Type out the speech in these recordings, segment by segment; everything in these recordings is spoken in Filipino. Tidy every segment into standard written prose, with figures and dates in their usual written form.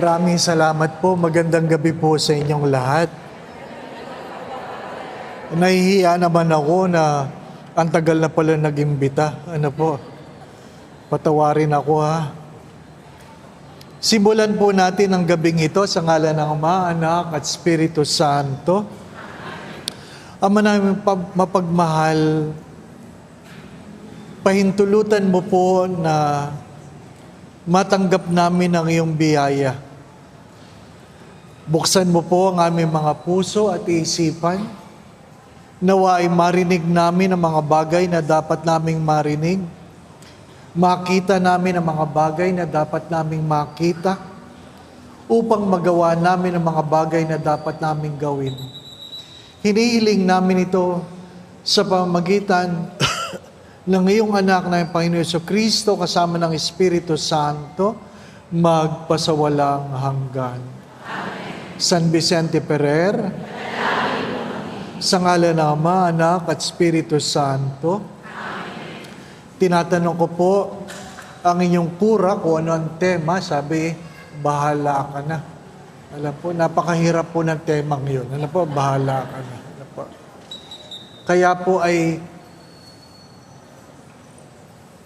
Maraming salamat po. Magandang gabi po sa inyong lahat. Nahihiya naman ako na ang tagal na pala nag-imbita. Ano po? Patawarin ako ha. Simulan po natin ang gabing ito sa ngalan ng Ama, Anak at Espiritu Santo. Ama namin mapagmahal, pahintulutan mo po na matanggap namin ang iyong biyaya. Buksan mo po ang aming mga puso at isipan. Nawa ay marinig namin ang mga bagay na dapat naming marinig. Makita namin ang mga bagay na dapat naming makita upang magawa namin ang mga bagay na dapat naming gawin. Hinihiling namin ito sa pamamagitan ng iyong anak na yung Panginoon Jesucristo kasama ng Espiritu Santo magpasawalang hanggan. Amen. San Vicente Ferrer, sa ngalan ng Ama, Anak at Espiritu Santo. Amen. Tinatanong ko po ang inyong kura kung ano ang tema. Sabi, bahala ka na. Alam po, napakahirap po ng temang yun. Alam po, bahala ka na. Alam po. Kaya po ay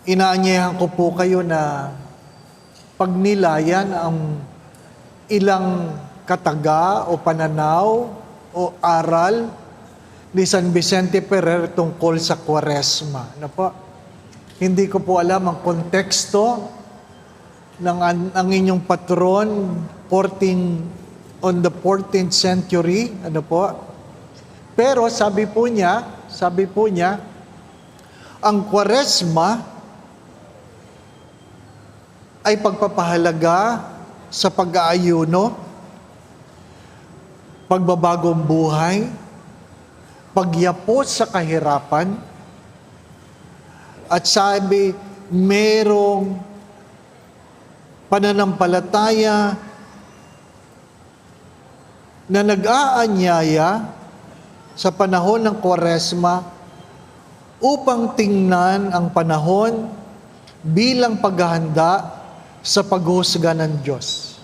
inaanyayahan ko po kayo na pagnilayan ang ilang kataga o pananaw o aral ni San Vicente Ferrer tungkol sa Kwaresma. Ano po? Hindi ko po alam ang konteksto ng ang inyong patron on the 14th century. Ano po? Pero sabi po niya, ang Kwaresma ay pagpapahalaga sa pag-aayuno, pagbabagong buhay, pagyapos sa kahirapan, at sabi, merong pananampalataya na nag-aanyaya sa panahon ng Kwaresma upang tingnan ang panahon bilang paghahanda sa paghusga ng Diyos.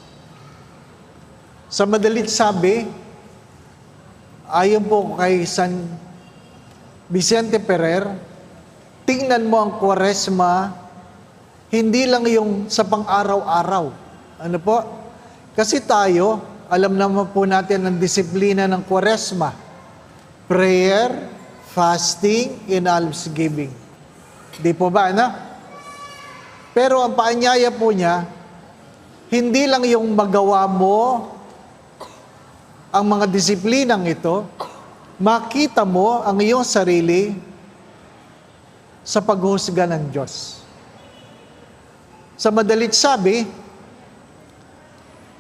Sa madalit sabi, ayon po kay San Vicente Ferrer, tingnan mo ang Kwaresma hindi lang yung sa pang-araw-araw. Ano po? Kasi tayo, alam naman po natin ang disiplina ng Kwaresma. Prayer, fasting, and almsgiving. Di po ba, ano? Pero ang paanyaya po niya, hindi lang yung magawa mo ang mga disiplinang ito, makita mo ang iyong sarili sa paghusga ng Diyos. Sa madalit sabi,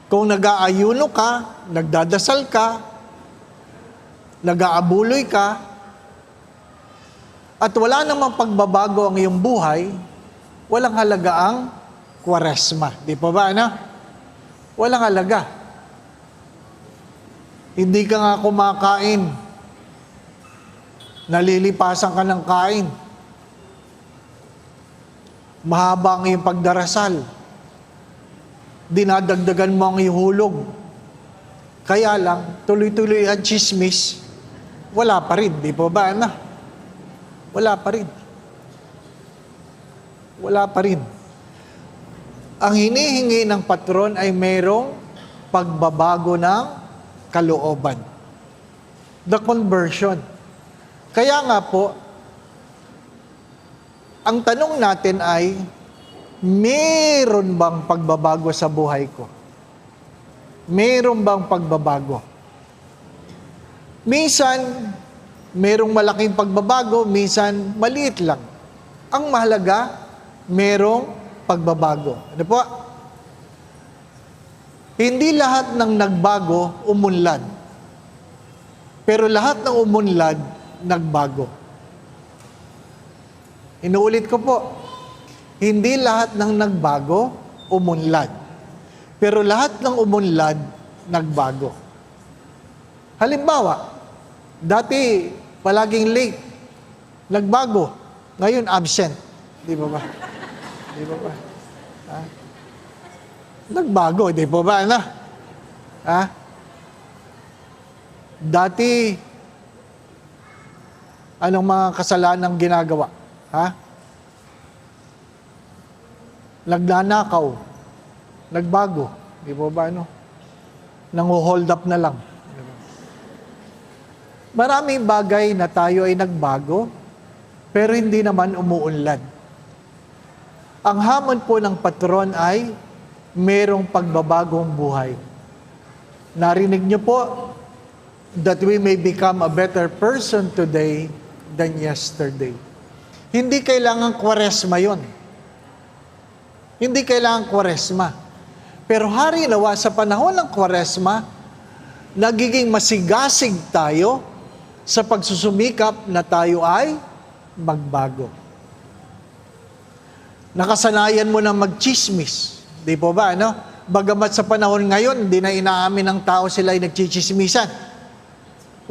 kung nag-aayuno ka, nagdadasal ka, nag-aabuloy ka, at wala namang pagbabago ang iyong buhay, walang halaga ang Kwaresma. Di pa ba, ano? Walang halaga. Hindi ka nga kumakain. Nalilipasan ka ng kain. Mahaba ang iyong pagdarasal. Dinadagdagan mo ang iyong hulog. Kaya lang, tuloy-tuloy ang chismis, wala pa rin. Di pa ba, ano? Wala pa rin. Wala pa rin. Ang hinihingi ng patron ay mayroong pagbabago ng kalooban. The conversion. Kaya nga po, ang tanong natin ay, meron bang pagbabago sa buhay ko? Meron bang pagbabago? Minsan, merong malaking pagbabago, minsan maliit lang. Ang mahalaga, merong pagbabago. Ano po? Hindi lahat ng nagbago, umunlad. Pero lahat ng umunlad, nagbago. Inuulit ko po, hindi lahat ng nagbago, umunlad. Pero lahat ng umunlad, nagbago. Halimbawa, dati palaging late, nagbago, ngayon absent. Di ba ba? Di ba ba? Ha? Nagbago, di po ba? Ano? Ha? Dati, anong mga kasalanan ginagawa? Ha? Nagnanakaw. Nagbago. Di po ba? Ano? Nang-hold up na lang. Maraming bagay na tayo ay nagbago, pero hindi naman umuunlad. Ang hamon po ng patron ay merong pagbabagong buhay. Narinig niyo po, that we may become a better person today than yesterday. Hindi kailangan Kwaresma yon. Hindi kailangan Kwaresma. Pero hari nawa sa panahon ng Kwaresma, nagiging masigasig tayo sa pagsusumikap na tayo ay magbago. Nakasanayan mo na magchismis. Di po ba, ano? Bagamat sa panahon ngayon, hindi na inaamin ng tao sila ay nagchichismisan.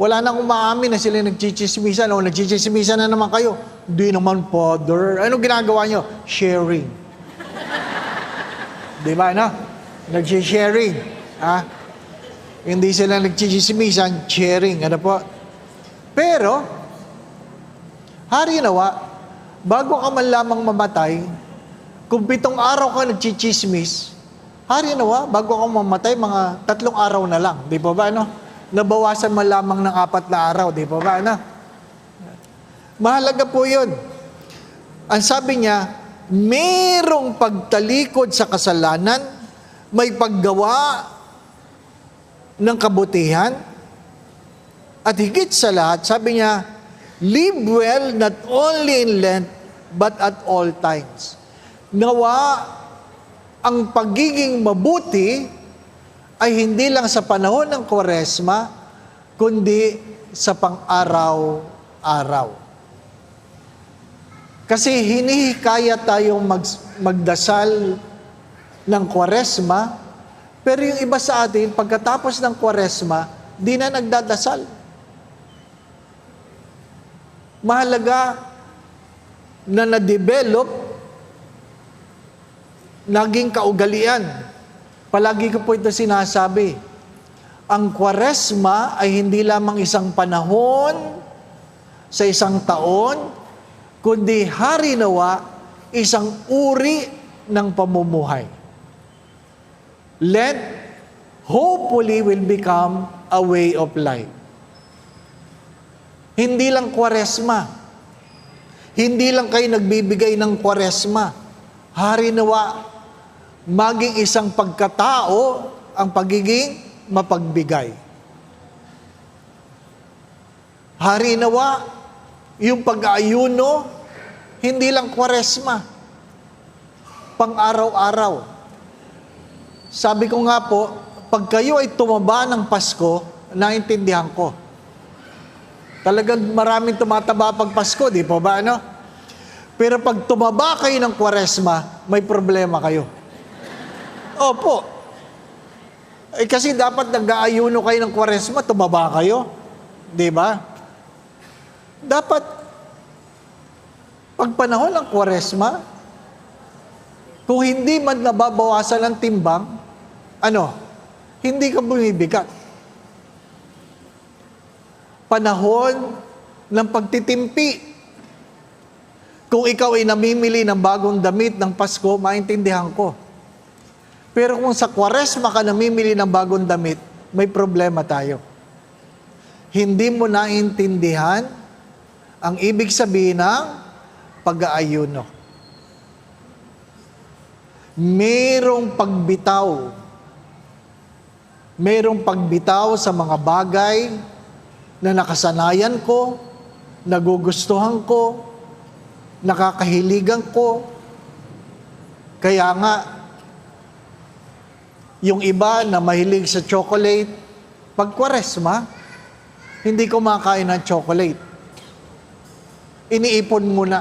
Wala nang umaamin na sila nagchichismisan o nagchichismisan na naman kayo. Di naman, Father. Ano ginagawa nyo? Sharing. Di ba, ano? Nag-sharing. Ha? Hindi sila nagchichismisan, sharing. Ano po? Pero, hari nawa, bago ka man lamang mamatay, kung 7 araw ka nagchichismis, hari nawa, bago ka mamatay, mga 3 araw na lang. Di ba ba, ano? Nabawasan man lamang ng 4 na araw. Di ba ba, ano? Mahalaga po yun. Ang sabi niya, merong pagtalikod sa kasalanan, may paggawa ng kabutihan, at higit sa lahat, sabi niya, live well not only in Lent, but at all times. Nawa, ang pagiging mabuti ay hindi lang sa panahon ng Kwaresma, kundi sa pang-araw-araw. Kasi hinihikaya tayong magdasal ng Kwaresma, pero yung iba sa atin, pagkatapos ng Kwaresma, di na nagdadasal. Mahalaga na na-develop naging kaugalian. Palagi ko po ito sinasabi. Ang Kwaresma ay hindi lamang isang panahon sa isang taon, kundi hari nawa isang uri ng pamumuhay. Lent, hopefully, will become a way of life. Hindi lang Kwaresma. Hindi lang kayo nagbibigay ng Kwaresma. Hari nawa, maging isang pagkatao ang pagiging mapagbigay. Hari nawa, yung pag-aayuno, hindi lang Kwaresma. Pang-araw-araw. Sabi ko nga po, pag kayo ay tumaba ng Pasko, naintindihan ko. Talagang maraming tumataba pag Pasko, di po ba, ano? Pero pag tumaba kayo ng Kwaresma, may problema kayo. Opo. Kasi dapat nag-aayuno kayo ng Kwaresma, tumaba kayo. Di ba? Dapat, pag panahon ng Kwaresma, kung hindi man nababawasan ng timbang, hindi ka bumibigat. Panahon ng pagtitimpi. Kung ikaw ay namimili ng bagong damit ng Pasko, maintindihan ko. Pero kung sa Kwaresma ka namimili ng bagong damit, may problema tayo. Hindi mo naintindihan ang ibig sabihin ng pag-aayuno. Merong pagbitaw. Merong pagbitaw sa mga bagay na nakasanayan ko, nagugustuhan ko, nakakahiligan ko. Kaya nga, yung iba na mahilig sa chocolate, pag Kwaresma, hindi kumakain ng chocolate. Iniipon muna.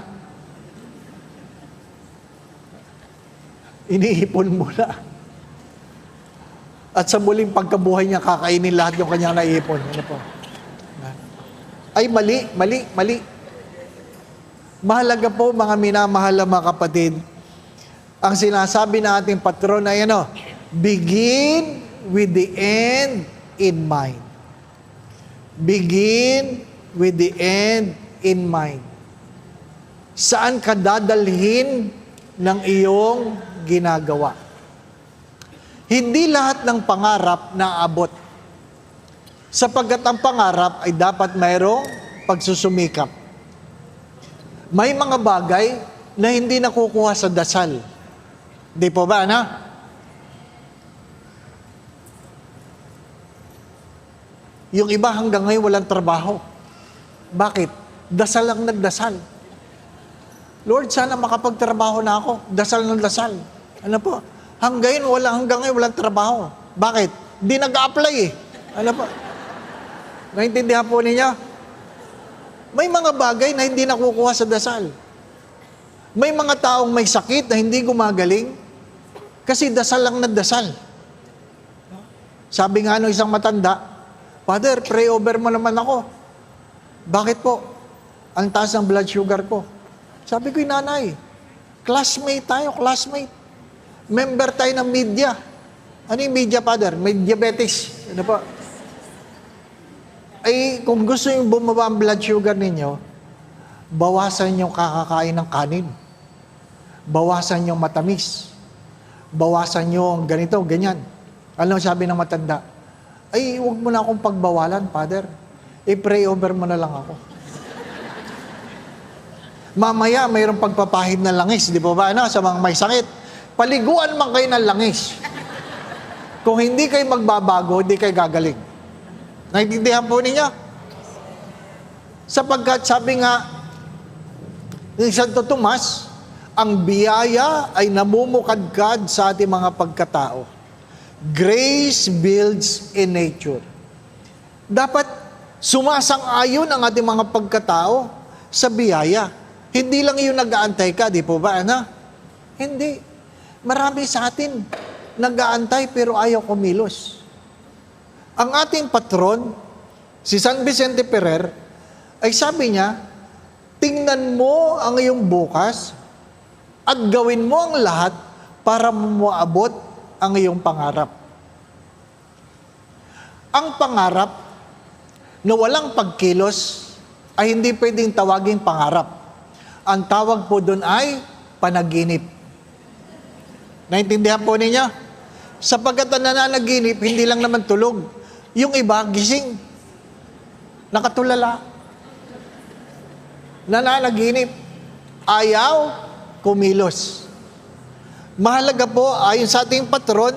Iniipon muna. At sa muling pagkabuhay niya, kakainin lahat yung kanyang naipon. Ano po? Ay, mali. Mahalaga po, mga minamahal na mga kapatid, ang sinasabi na ating patron ay Begin with the end in mind. Begin with the end in mind. Saan ka dadalhin ng iyong ginagawa? Hindi lahat ng pangarap naaabot. Sapagkat ang pangarap ay dapat mayroong pagsusumikap. May mga bagay na hindi nakukuha sa dasal. Di po ba, na? Yung iba hanggang ngayon walang trabaho. Bakit? Dasal lang nagdasal. Lord, sana makapagtrabaho na ako. Dasal ng dasal. Ano po? Hanggang ngayon walang trabaho. Bakit? Di nag-a-apply eh. Ano po? Naintindihan po ninyo? May mga bagay na hindi nakukuha sa dasal. May mga taong may sakit na hindi gumagaling kasi dasal lang nagdasal. Sabi nga nung isang matanda, Father, pray over mo naman ako. Bakit po? Ang taas ng blood sugar ko. Sabi ko, nanay, classmate tayo, classmate. Member tayo ng media. Ano yung media, Father? May diabetes. Ano po? Ay, kung gusto yung bumaba ang blood sugar ninyo, bawasan yung kakakain ng kanin. Bawasan yung matamis. Bawasan yung ganito, ganyan. Ano sabi ng matanda? Ay, huwag mo na akong pagbawalan, Father. I-pray over mo na lang ako. Mamaya, mayroong pagpapahid na langis, di ba ba? Ano, sa mga may sakit. Paliguan man kayo ng langis. Kung hindi kayo magbabago, hindi kayo gagaling. Naintindihan po ninyo? Sapagkat sabi nga ni Santo Tomas, ang biyaya ay namumukadkad sa ating mga pagkatao. Grace builds in nature. Dapat sumasang-ayon ang ating mga pagkatao sa biyaya. Hindi lang yung nag-aantay ka, di po ba, ano? Hindi. Marami sa atin nag-aantay pero ayaw kumilos. Ang ating patron, si San Vicente Ferrer, ay sabi niya, tingnan mo ang iyong bukas at gawin mo ang lahat para maabot ang iyong pangarap. Ang pangarap na walang pagkilos ay hindi pwedeng tawaging pangarap. Ang tawag po doon ay panaginip. Naintindihan po ninyo? Sapagkat ang nananaginip, hindi lang naman tulog. Yung iba, gising. Nakatulala. Nananaginip. Ayaw kumilos. Mahalaga po, ayon sa ating patron,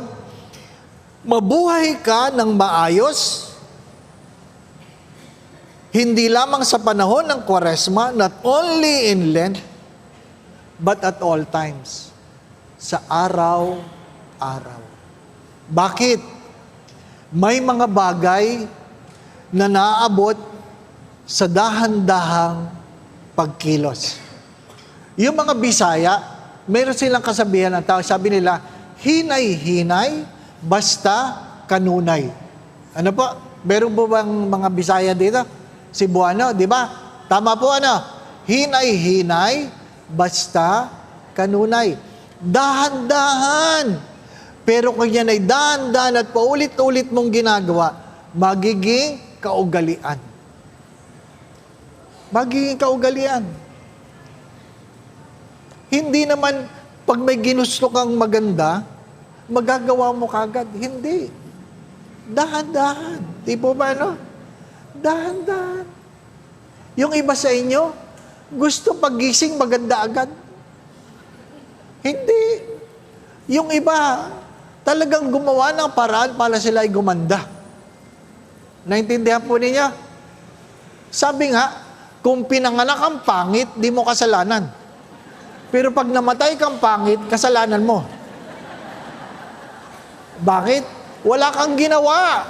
mabuhay ka ng maayos, hindi lamang sa panahon ng Kwaresma, not only in Lent, but at all times. Sa araw-araw. Bakit? May mga bagay na naaabot sa dahan-dahang pagkilos. Yung mga Bisaya, meron silang kasabihan ng tao, sabi nila, hinay-hinay, basta kanunay. Ano po? Meron po bang mga Bisaya dito? Cebuano, di ba? Tama po, ano? Hinay-hinay, basta kanunay. Dahan-dahan. Pero kung yan ay dahan-dahan at paulit-ulit mong ginagawa, magiging kaugalian. Magiging kaugalian. Hindi naman, pag may ginusto kang maganda, magagawa mo kagad. Hindi. Dahan-dahan. Di po ba, no? Dahan-dahan. Yung iba sa inyo, gusto pagising maganda agad. Hindi. Yung iba, talagang gumawa ng paraan para sila ay gumanda. Naintindihan po ninyo? Sabi nga, kung pinanganak kang pangit, di mo kasalanan. Pero pag namatay kang pangit, kasalanan mo. Bakit? Wala kang ginawa.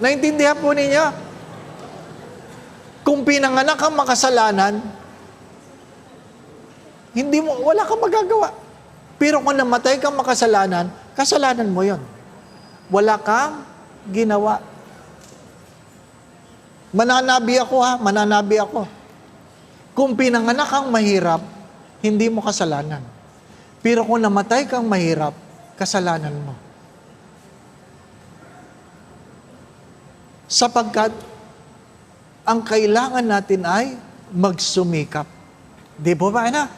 Naintindihan po ninyo? Kung pinanganak kang makasalanan, wala kang magagawa. Pero kung namatay kang makasalanan, kasalanan mo yon. Wala kang ginawa. Mananabi ako. Kung pinanganak kang mahirap, hindi mo kasalanan. Pero kung namatay kang mahirap, kasalanan mo. Sapagkat, ang kailangan natin ay magsumikap. Di po ba, na?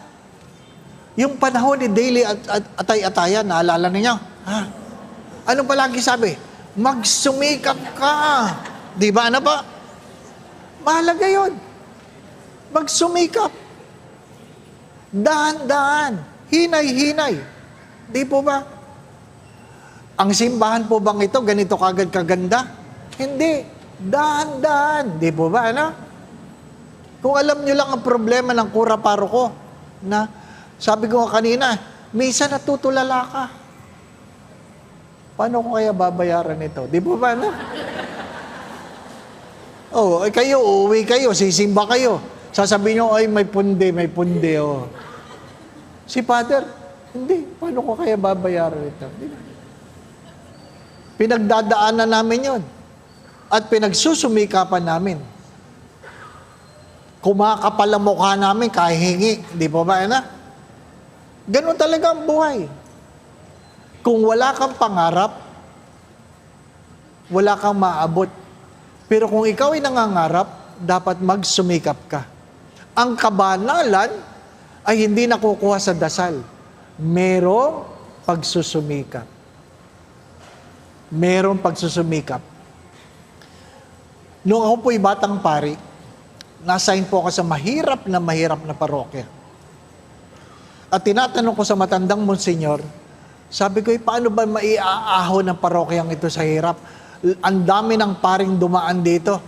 Yung panahon ni Daily at Atay-Atayan, naalala ninyo? Ha? Ano palagi sabi? Magsumikap ka. Di ba, ano ba? Mahalaga yun. Magsumikap. Dahan-dahan. Hinay-hinay. Di po ba? Ang simbahan po bang ito, ganito kagad kaganda? Hindi. Dahan-dahan. Di po ba, ano? Kung alam nyo lang ang problema ng kura paroko, na sabi ko kanina, minsan natutulala ka. Paano ko kaya babayaran ito? Di po ba, ano? Oh, kayo, uuwi kayo, sisimba kayo. Sasabihin nyo, ay, may pundi, oh. Si Father, hindi. Paano ko kaya babayaran ito? Pinagdadaanan namin yon at pinagsusumikapan namin. Kumakapal ang mukha namin, kahingi. Di po ba, na? Ganun talaga ang buhay. Kung wala kang pangarap, wala kang maabot. Pero kung ikaw ay nangangarap, dapat magsumikap ka. Ang kabanalan ay hindi nakukuha sa dasal. Merong pagsusumikap. Merong pagsusumikap. Noong ako po'y batang pari, na-assign po ako sa mahirap na parokya. At tinatanong ko sa matandang Monsenyor, sabi ko, paano ba maiaahon ng parokyang ito sa hirap? Ang dami ng paring dumaan dito.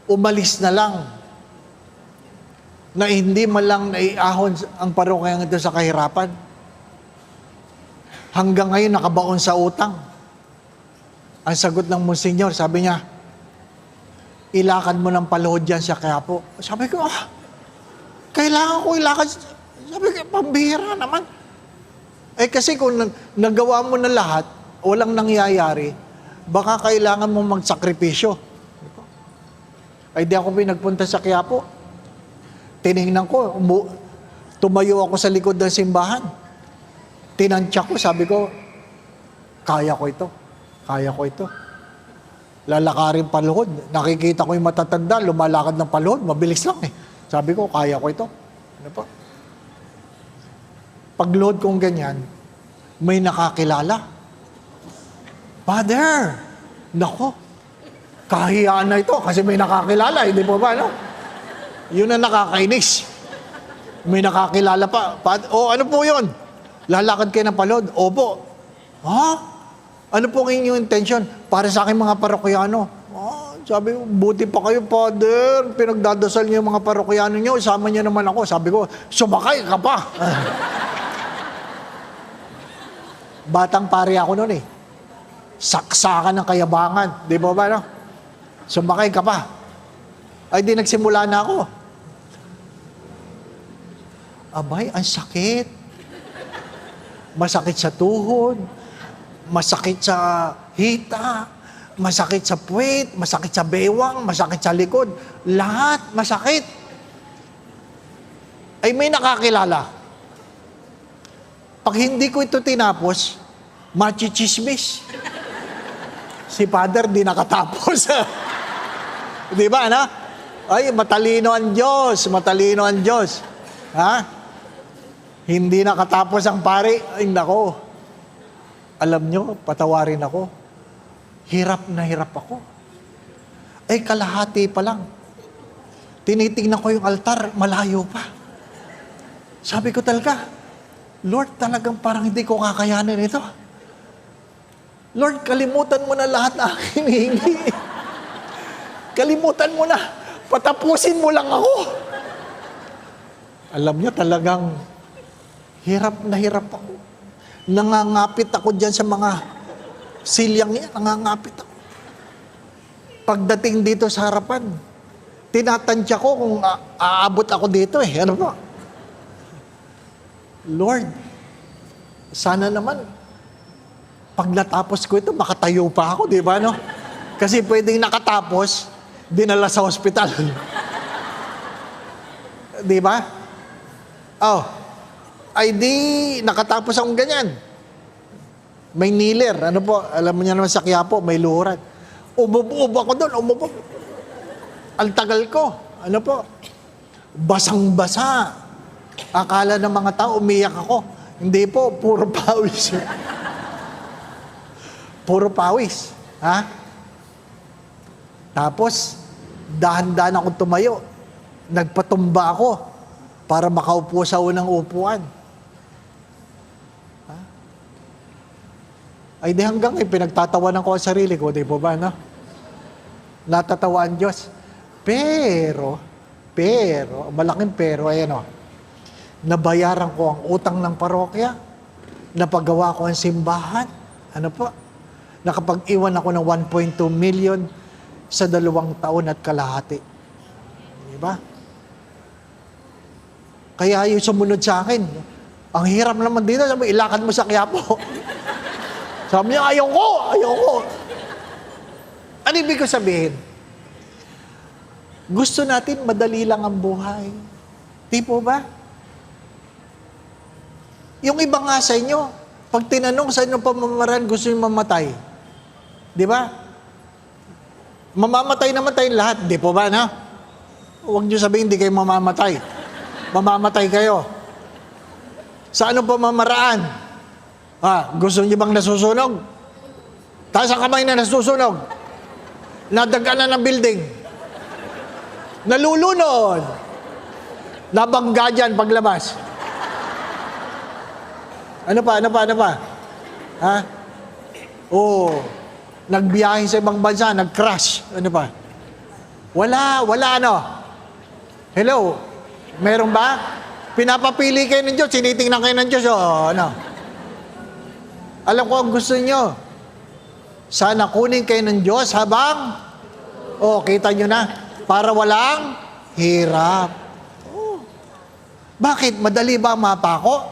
Umalis na lang. Na hindi man lang naiahon ang parokyang ito sa kahirapan. Hanggang ngayon nakabaon sa utang. Ang sagot ng Monsenyor, sabi niya, ilakad mo ng paluhod yan sa Quiapo. Sabi ko, kailangan ko ilakad. Sabi ko, pambihira naman. Eh kasi kung nagawa mo na lahat, walang nangyayari, baka kailangan mo magsakripisyo. Ay di ako pinagpunta sa Quiapo. Tiningnan ko, tumayo ako sa likod ng simbahan. Tinansya ko, sabi ko, kaya ko ito. Lalakarin paluhod. Nakikita ko yung matatanda, lumalakad ng paluhod, mabilis lang eh. Sabi ko, kaya ko ito. Ano po? Pagluhod kong ganyan, may nakakilala. Father, nako, kahiyaan na ito kasi may nakakilala, hindi po ba, no? Yun ang nakakainis. May nakakilala pa. Ano po yun? Lalakad kayo ng paluhod? Opo. Ha? Ano po ang inyong intention? Para sa aking mga parokyano. Sabi ko, buti pa kayo, Father. Pinagdadasal niyo yung mga parokyano niyo. Isama niyo naman ako. Sabi ko, sumakay ka pa. Batang pari ako noon eh. Saksakan ng kayabangan. Di ba ba, no? Sumakay ka pa. Ay, di nagsimula na ako. Abay, ang sakit. Masakit sa tuhod. Masakit sa hita. Masakit sa puwet. Masakit sa bewang. Masakit sa likod. Lahat masakit. Ay, may nakakilala. Pag hindi ko ito tinapos, machichismis. Si Father di nakatapos. Di ba, ano? Ay, matalino ang Diyos. Matalino ang Diyos. Ha? Hindi nakatapos ang pari. Ay, nako. Alam nyo, patawarin ako. Hirap na hirap ako. Ay, kalahati pa lang. Tinitingnan ko yung altar, malayo pa. Sabi ko talaga, Lord, talagang parang hindi ko kakayanin ito. Lord, kalimutan mo na lahat na aking hinihingi. Kalimutan mo na. Patapusin mo lang ako. Alam niyo, talagang hirap na hirap ako. Nangangapit ako dyan sa mga silyang yan. Nangangapit ako. Pagdating dito sa harapan, tinatansya ko kung aabot ako dito eh. Ano po? Lord, sana naman, pag natapos ko ito, makatayo pa ako, di ba, no? Kasi pwedeng nakatapos, dinala sa hospital. Di ba? Oh, Ay di, nakatapos akong ganyan. May kneeler. Ano po, alam mo niya naman sa Quiapo, may luhuran. Umubo ako doon, umubo. Ang tagal ko. Ano po, basang-basa. Akala ng mga tao, umiyak ako. Hindi po, puro pawis. Puro pawis. Ha? Tapos, dahan-dahan akong tumayo. Nagpatumba ako para makaupo sa unang upuan. Ha? Ay di hanggang pinagtatawanan ko ang sarili ko, di po ba, no? Natatawa ang Diyos. Pero, malaking pero, ayan o, nabayaran ko ang utang ng parokya, napagawa ko ang simbahan, ano po, nakapag-iwan ako ng 1.2 million sa 2 taon at kalahati. Di ba? Kaya yung sumunod sa akin, ang hirap naman dito, sabi, ilakad mo sa Quiapo. Sabi niya, ayoko. Ano ibig ko sabihin? Gusto natin madali lang ang buhay. Di po ba? Yung iba nga sa inyo, pag tinanong sa inyo pamamaraan, gusto nyo mamatay. Di ba? Mamamatay naman tayong lahat. Di po ba, no? Huwag nyo sabihin, hindi kayo mamamatay. Mamamatay kayo. Sa anong pamamaraan? Gusto nyo bang nasusunog? Taas ang kamay na nasusunog. Nadagan na ng building. Nalulunod. Nabangga dyan paglabas. Ano pa? Ha? Nagbiyahe sa ibang bansa, nag-crash. Ano pa? Wala ano? Hello? Meron ba? Pinapapili kayo ng Diyos, tinitingnan kayo ng Diyos, ano? Alam ko ang gusto nyo. Sana kunin kayo ng Diyos habang, kita nyo na, para walang hirap. Bakit? Madali ba mapako?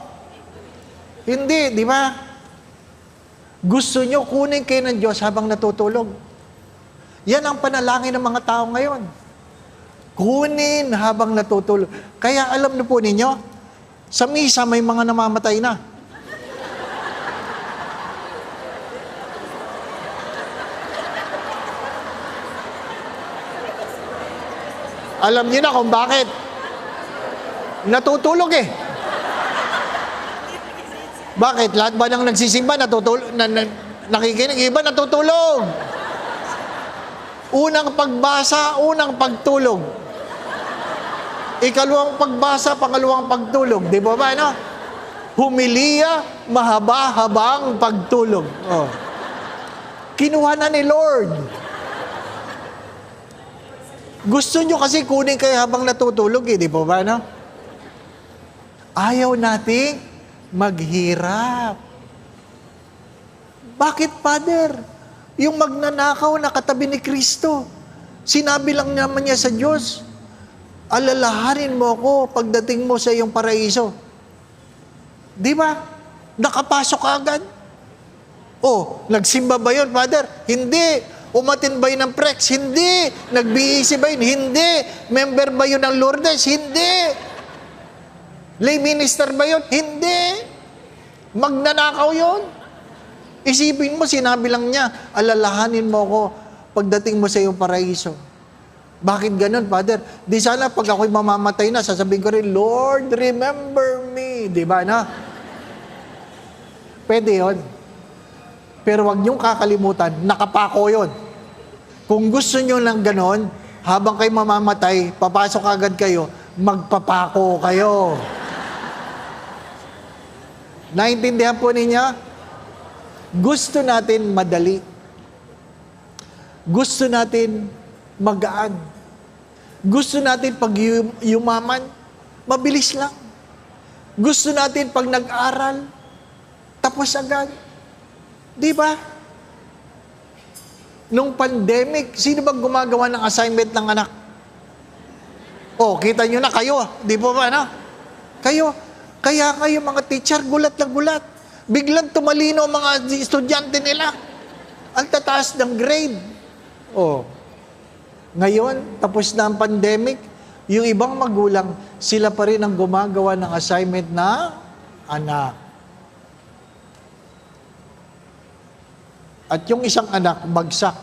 Hindi, di ba? Gusto nyo kunin kayo ng Diyos habang natutulog. Yan ang panalangin ng mga tao ngayon. Kunin habang natutulog. Kaya alam na po ninyo, sa misa may mga namamatay na. Alam niyo na kung bakit. Natutulog eh. Bakit? Lahat ba ng nagsisimba natutulog? Nakikinig, iba natutulog. Unang pagbasa, unang pagtulog. Ikalawang pagbasa, pangalawang pagtulog. Di ba ba, no? Humiliya, mahaba-habang pagtulog. Kinuha na ni Lord. Gusto nyo kasi kunin kayo habang natutulog, di ba ba, no? Ayaw nating maghirap. Bakit, Father? Yung magnanakaw na katabi ni Kristo, sinabi lang naman niya sa Diyos, alalahanin mo ako pagdating mo sa iyong paraiso. Di ba? Nakapasok agad. Nagsimba ba yun, Father? Hindi. Umatin ba yun ng prex? Hindi. Nag-BEC ba yun? Hindi. Member ba yun ng Lourdes? Hindi. Lay minister ba yun? Hindi. Magnanakaw yun. Isipin mo, sinabi lang niya, alalahanin mo ako pagdating mo sa iyong paraiso. Bakit ganun, Father? Di sana pag ako'y mamamatay na, sasabihin ko rin, Lord, remember me. Di ba na? Pwede yun. Pero wag niyong kakalimutan, nakapako yun. Kung gusto niyo ng ganon, habang kayo mamamatay, papasok agad kayo, magpapako kayo. Naintindihan po ninyo? Gusto natin madali. Gusto natin magaan. Gusto natin pag yumaman, mabilis lang. Gusto natin pag nag-aral, tapos agad. Di ba? Nung pandemic, sino ba gumagawa ng assignment ng anak? Kita nyo na kayo. Di ba ba, no? Kayo. Kaya kayo mga teacher, gulat na gulat. Biglang tumalino ang mga estudyante nila. Ang tataas ng grade. Ngayon, tapos na ang pandemic, yung ibang magulang, sila pa rin ang gumagawa ng assignment na anak. At yung isang anak, bagsak.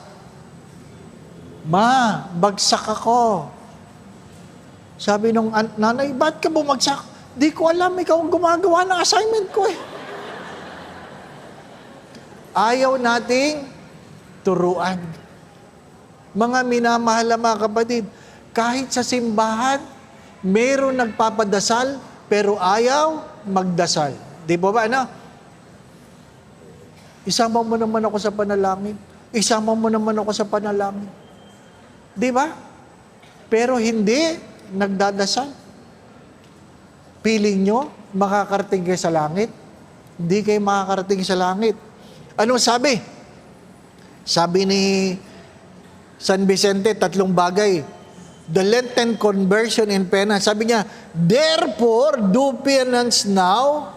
Ma, bagsak ako. Sabi nung nanay, ba't ka bumagsak? Di ko alam, ikaw ang gumagawa ng assignment ko eh. Ayaw nating turuan. Mga minamahal na mga kapatid, kahit sa simbahan, meron nagpapadasal, pero ayaw magdasal. Di ba ba, ano? Isama mo naman ako sa panalangin. Isama mo naman ako sa panalangin. Di ba? Pero hindi nagdadasal. Piling nyo, makakarating kayo sa langit? Hindi kayo makakarating sa langit. Anong sabi? Sabi ni San Vicente, 3 bagay. The Lenten conversion and penance. Sabi niya, therefore, do penance now,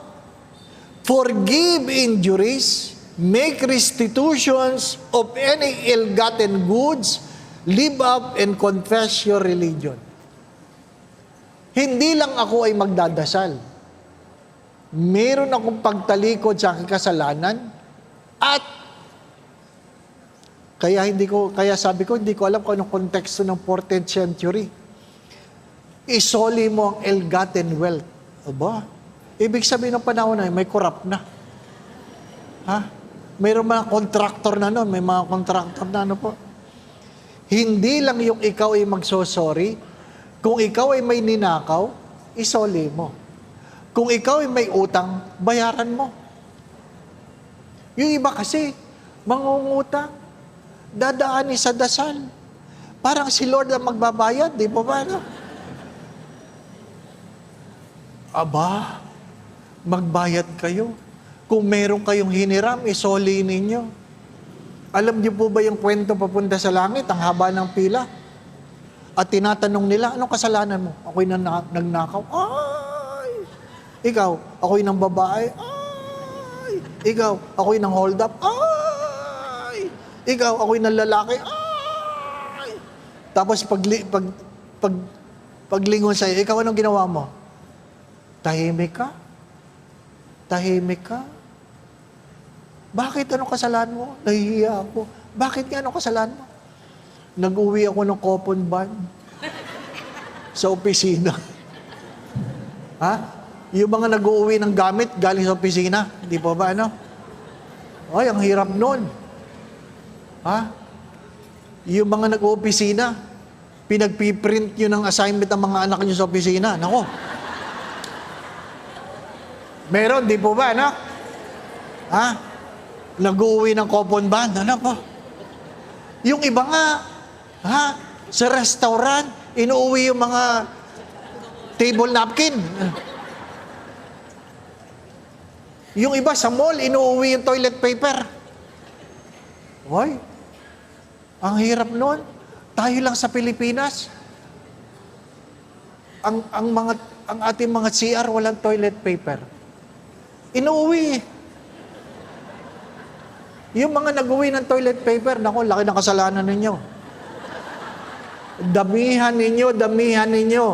forgive injuries, make restitutions of any ill-gotten goods, live up and confess your religion. Hindi lang ako ay magdadasal. Meron akong pagtalikod sa aking kasalanan at kaya sabi ko, hindi ko alam kung anong konteksto ng 14th century. Isoli mo ang ill-gotten wealth. Aba, ibig sabihin ng panahon na may corrupt na. Ha? Mayroong mga contractor na noon, may mga contractor na ano po. Hindi lang yung ikaw ay magsosorry, kung ikaw ay may ninakaw, isoli mo. Kung ikaw ay may utang, bayaran mo. Yung iba kasi, mangungutang, dadaanin sa dasal. Parang si Lord ang magbabayad, di ba ba? No? Aba, magbayad kayo. Kung meron kayong hiniram, isoli ninyo. Alam niyo po ba yung kwento papunta sa langit, ang haba ng pila? At tinatanong nila, anong kasalanan mo? Ako'y nagnakaw. Ay! Ikaw, ako'y ng babae. Ay! Ikaw, ako'y ng hold up. Ay! Ikaw, ako'y ng lalaki. Ay! Tapos paglingon sa'yo, ikaw anong ginawa mo? Tahimik ka? Tahimik ka? Bakit anong kasalanan mo? Nahihiya ako. Bakit nga anong kasalanan mo? Nag-uwi ako ng coupon van sa opisina. Ha? Yung mga nag-uwi ng gamit galing sa opisina. Di po ba ano? Ay, ang hirap nun. Ha? Yung mga nag-opisina, pinagpiprint nyo ng assignment ng mga anak nyo sa opisina. Nako. Meron, di po ba, ano? Ha? Nag-uwi ng coupon van. Ano po? Yung iba nga, ha? Sa restaurant, inuuwi yung mga table napkin. Yung iba sa mall, inuuwi yung toilet paper. Hoy, ang hirap nun. Tayo lang sa Pilipinas. Ang ating mga CR walang toilet paper. Inuuwi. Yung mga nag-uwi ng toilet paper, naku, laki ng kasalanan ninyo. Damihan ninyo.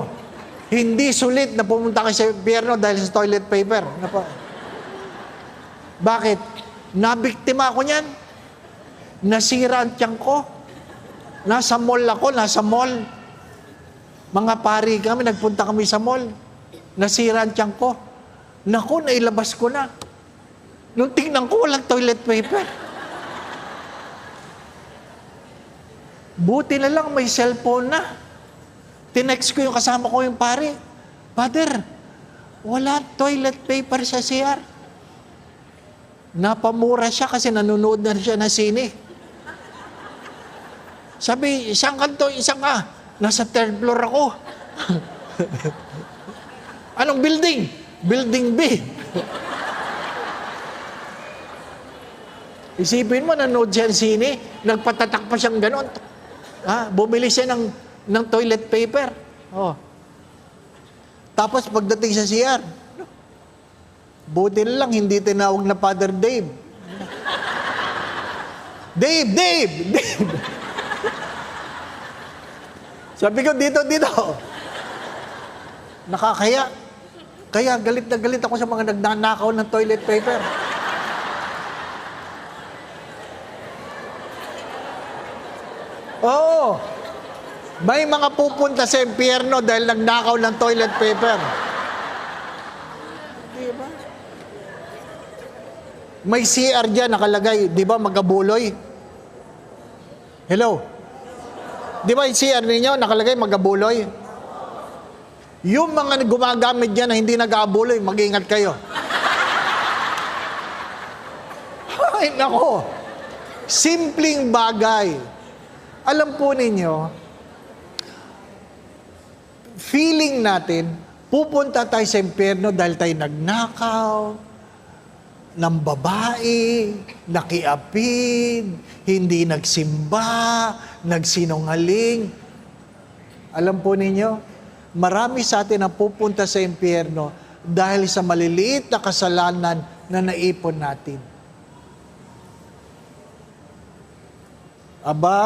Hindi sulit na pumunta kayo sa impyerno dahil sa toilet paper. Bakit? Nabiktima ako niyan. Nasira ang tiyan ko. Nasa mall ako, nasa mall. Mga pari kami, nagpunta kami sa mall. Nasira ang tiyan ko. Naku, nailabas ko na. Nung tingnan ko, walang toilet paper. Buti na lang may cellphone na. Tinext ko yung kasama ko yung pare. Father, wala toilet paper sa CR. Napamura siya kasi nanonood na siya ng sine. Sabi, isang kanto, isang ka. Nasa 3rd floor ako. Anong building? Building B. Isipin mo, nanood siya ng sine, nagpatatak pa siyang ganon. Bumili siya ng toilet paper. Oh. Tapos pagdating sa CR, buti na lang, hindi tinawag na Father Dave. Dave! Sabi ko, dito. Nakakaya. Kaya galit na galit ako sa mga nagnanakaw ng toilet paper. Oo. May mga pupunta sa impyerno dahil nagnakaw ng toilet paper. Di ba? May CR dyan nakalagay, di ba, magabuloy? Hello? Di ba yung CR ninyo nakalagay magabuloy? Yung mga gumagamit dyan na hindi nag-aabuloy, mag-ingat kayo. Ay, nako. Simpleng bagay. Alam po ninyo, feeling natin, pupunta tayo sa impyerno dahil tayo nagnakaw, ng babae, nakiapid, hindi nagsimba, nagsinungaling. Alam po ninyo, marami sa atin ang pupunta sa impyerno dahil sa maliliit na kasalanan na naipon natin. Aba,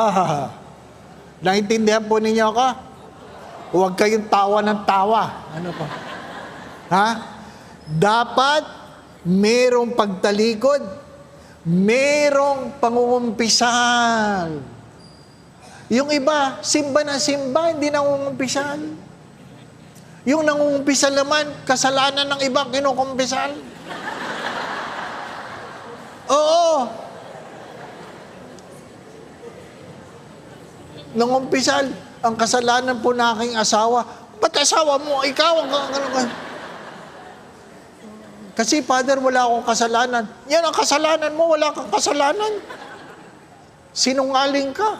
naintindihan po ninyo ako? Huwag kayong tawa ng tawa. Ano pa? Ha? Dapat merong pagtalikod, merong pangungumpisal. Yung iba, simba na simba, hindi nangungumpisal. Yung nangungumpisal naman, kasalanan ng iba, kinukumpisal. Oo. Nangumpisal, ang kasalanan po na aking asawa. Ba't asawa mo? Ikaw ang... Kasi, Father, wala akong kasalanan. Yan ang kasalanan mo, wala kang kasalanan. Sinungaling ka.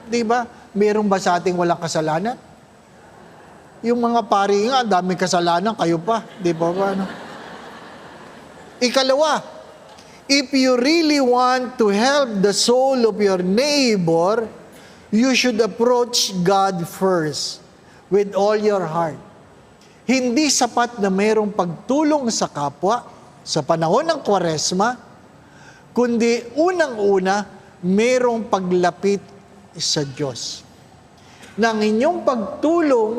Di ba? Meron ba sa ating walang kasalanan? Yung mga pari nga, daming kasalanan, kayo pa. Di ba ba? Ano? Ikalawa, if you really want to help the soul of your neighbor, you should approach God first with all your heart. Hindi sapat na mayroong pagtulong sa kapwa sa panahon ng Kwaresma, kundi unang-una, mayroong paglapit sa Diyos. Nang inyong pagtulong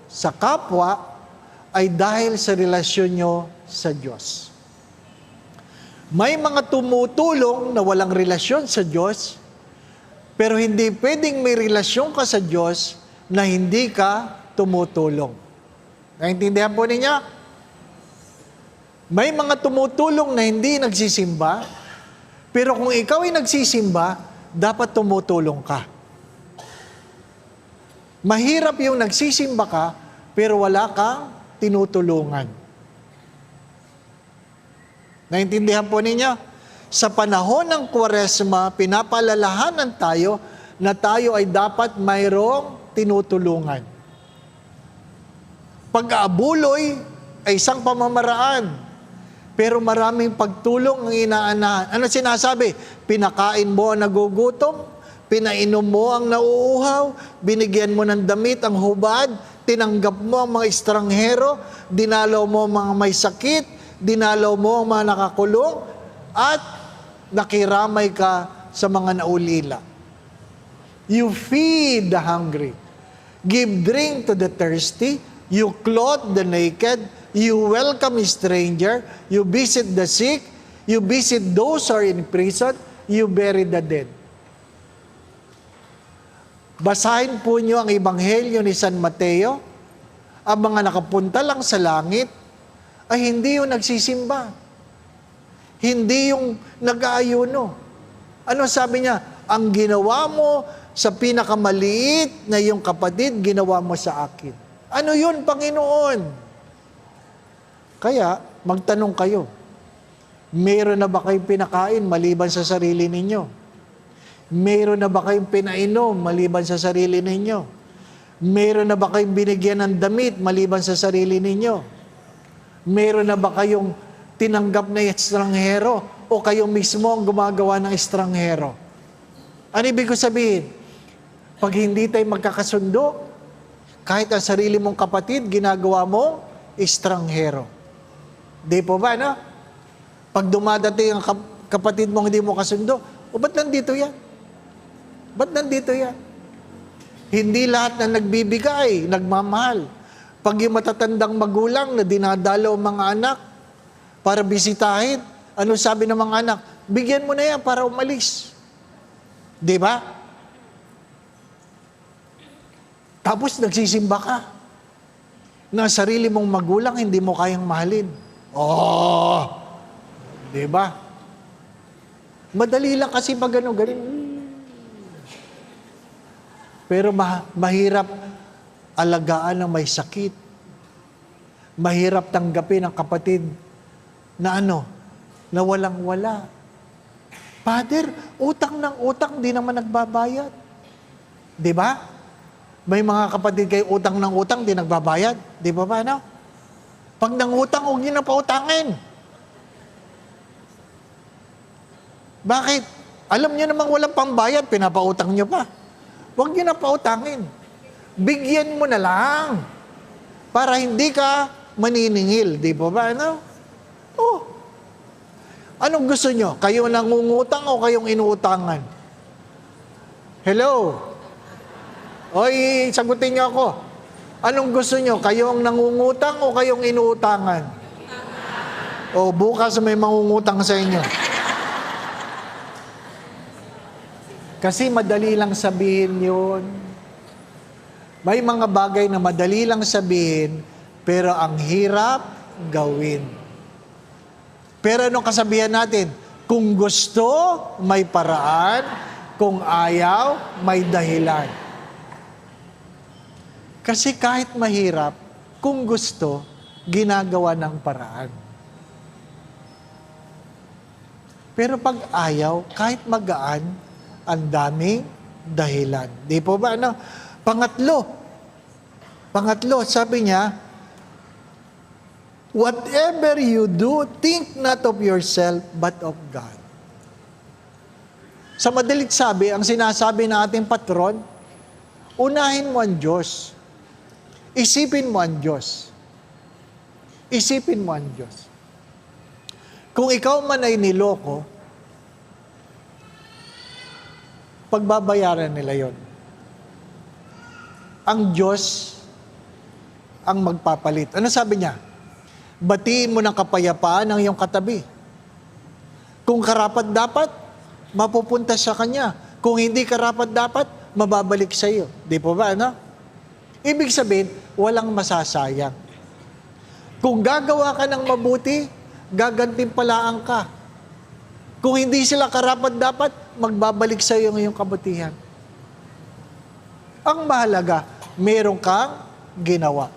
sa kapwa ay dahil sa relasyon nyo sa Diyos. May mga tumutulong na walang relasyon sa Diyos, pero hindi pwedeng may relasyon ka sa Diyos na hindi ka tumutulong. Naintindihan po ninyo? May mga tumutulong na hindi nagsisimba, pero kung ikaw ay nagsisimba, dapat tumutulong ka. Mahirap yung nagsisimba ka, pero wala kang tinutulungan. Naintindihan po ninyo? Sa panahon ng Kwaresma, pinapalalahanan tayo na tayo ay dapat mayroong tinutulungan. Pag-aabuloy ay isang pamamaraan, pero maraming pagtulong ang inaanahan. Ano sinasabi? Pinakain mo ang nagugutom, pinainom mo ang nauuhaw, binigyan mo ng damit ang hubad, tinanggap mo ang mga estranghero, dinalaw mo ang mga may sakit, dinalaw mo ang mga nakakulong, at nakiramay ka sa mga naulila. You feed the hungry, give drink to the thirsty, you clothe the naked, you welcome a stranger, you visit the sick, you visit those who are in prison, you bury the dead. Basahin po nyo ang Ebanghelyo ni San Mateo. Ang mga nakapunta lang sa langit ay hindi yung nagsisimba. Hindi yung nag-aayuno. Ano sabi niya? Ang ginawa mo sa pinakamaliit na yung kapatid, ginawa mo sa akin. Ano yun, Panginoon? Kaya, magtanong kayo, meron na ba kayong pinakain maliban sa sarili ninyo? Meron na ba kayong pinainom maliban sa sarili ninyo? Meron na ba kayong binigyan ng damit maliban sa sarili ninyo? Meron na ba kayong tinanggap na estranghero o kayo mismo ang gumagawa ng estranghero? Ano ibig ko sabihin? Pag hindi tayo magkakasundo, kahit ang sarili mong kapatid, ginagawa mo, estranghero. Di po ba, no? Pag dumadating ang kapatid mong hindi mo kasundo, o ba't nandito yan? Ba't nandito yan? Hindi lahat na nagbibigay, nagmamahal. Pag yung matatandang magulang na dinadalaw ang mga anak para bisitahin, ano sabi ng mga anak? Bigyan mo na yan para umalis. Di ba? Tapos nagsisimba ka na sarili mong magulang hindi mo kayang mahalin. Oh! Di ba? Madali lang kasi pag ganun. Pero mahirap alagaan ng may sakit. Mahirap tanggapin ang kapatid na na walang-wala. Father, utang ng utang, di naman nagbabayad. Di ba? May mga kapatid kayo utang ng utang, di nagbabayad. Di ba ba, no? Pag nangutang, huwag niyo na pautangin. Bakit? Alam niyo namang walang pambayad, pinapautang niyo pa. Huwag niyo na pautangin. Bigyan mo na lang. Para hindi ka maniningil. Di ba ba, no? Oh. Anong gusto niyo? Kayo nangungutang o kayong inuutangan? Hello? Oy, sagutin niyo ako. Anong gusto niyo? Kayong nangungutang o kayong inuutangan? O bukas may mangungutang sa inyo. Kasi madali lang sabihin yun. May mga bagay na madali lang sabihin, pero ang hirap gawin. Pero anong kasabihan natin? Kung gusto, may paraan. Kung ayaw, may dahilan. Kasi kahit mahirap, kung gusto, ginagawa ng paraan. Pero pag ayaw, kahit magaan, ang daming dahilan. Di po ba? Pangatlo, sabi niya, whatever you do, think not of yourself, but of God. Sa madalit sabi, ang sinasabi ng ating patron, unahin mo ang Diyos. Isipin mo ang Diyos. Isipin mo ang Diyos. Kung ikaw man ay niloko, pagbabayaran nila yon. Ang Diyos ang magpapalit. Ano sabi niya? Batiin mo ng kapayapaan ang iyong katabi. Kung karapat dapat, mapupunta sa Kanya. Kung hindi karapat dapat, mababalik sa iyo. Di po ba, ano? Ibig sabihin, walang masasayang. Kung gagawa ka ng mabuti, gagantimpalaan ka. Kung hindi sila karapat dapat, magbabalik sa iyo ang iyong kabutihan. Ang mahalaga, meron kang ginawa.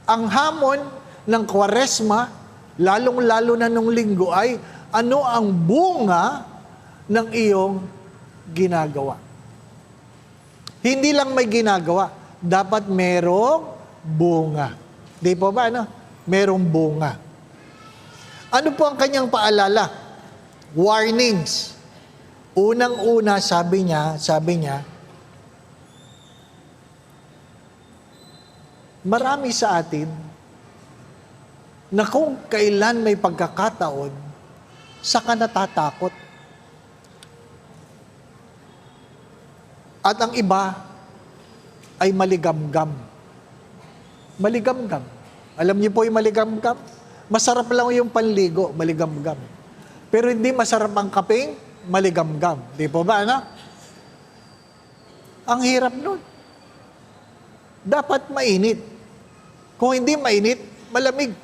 Ang hamon ng Kwaresma, lalong-lalo na nung linggo ay, ano ang bunga ng iyong ginagawa? Hindi lang may ginagawa, dapat merong bunga. Di po ba, ano? Merong bunga. Ano po ang kanyang paalala? Warnings. Unang-una, sabi niya, marami sa atin na kung kailan may pagkakataon, saka natatakot. At ang iba ay maligamgam. Maligamgam. Alam niyo po yung maligamgam? Masarap lang yung panligo, maligamgam. Pero hindi masarap ang kapeng, maligamgam. Di po ba, ano? Ang hirap nun. Dapat mainit. Kung hindi mainit, malamig.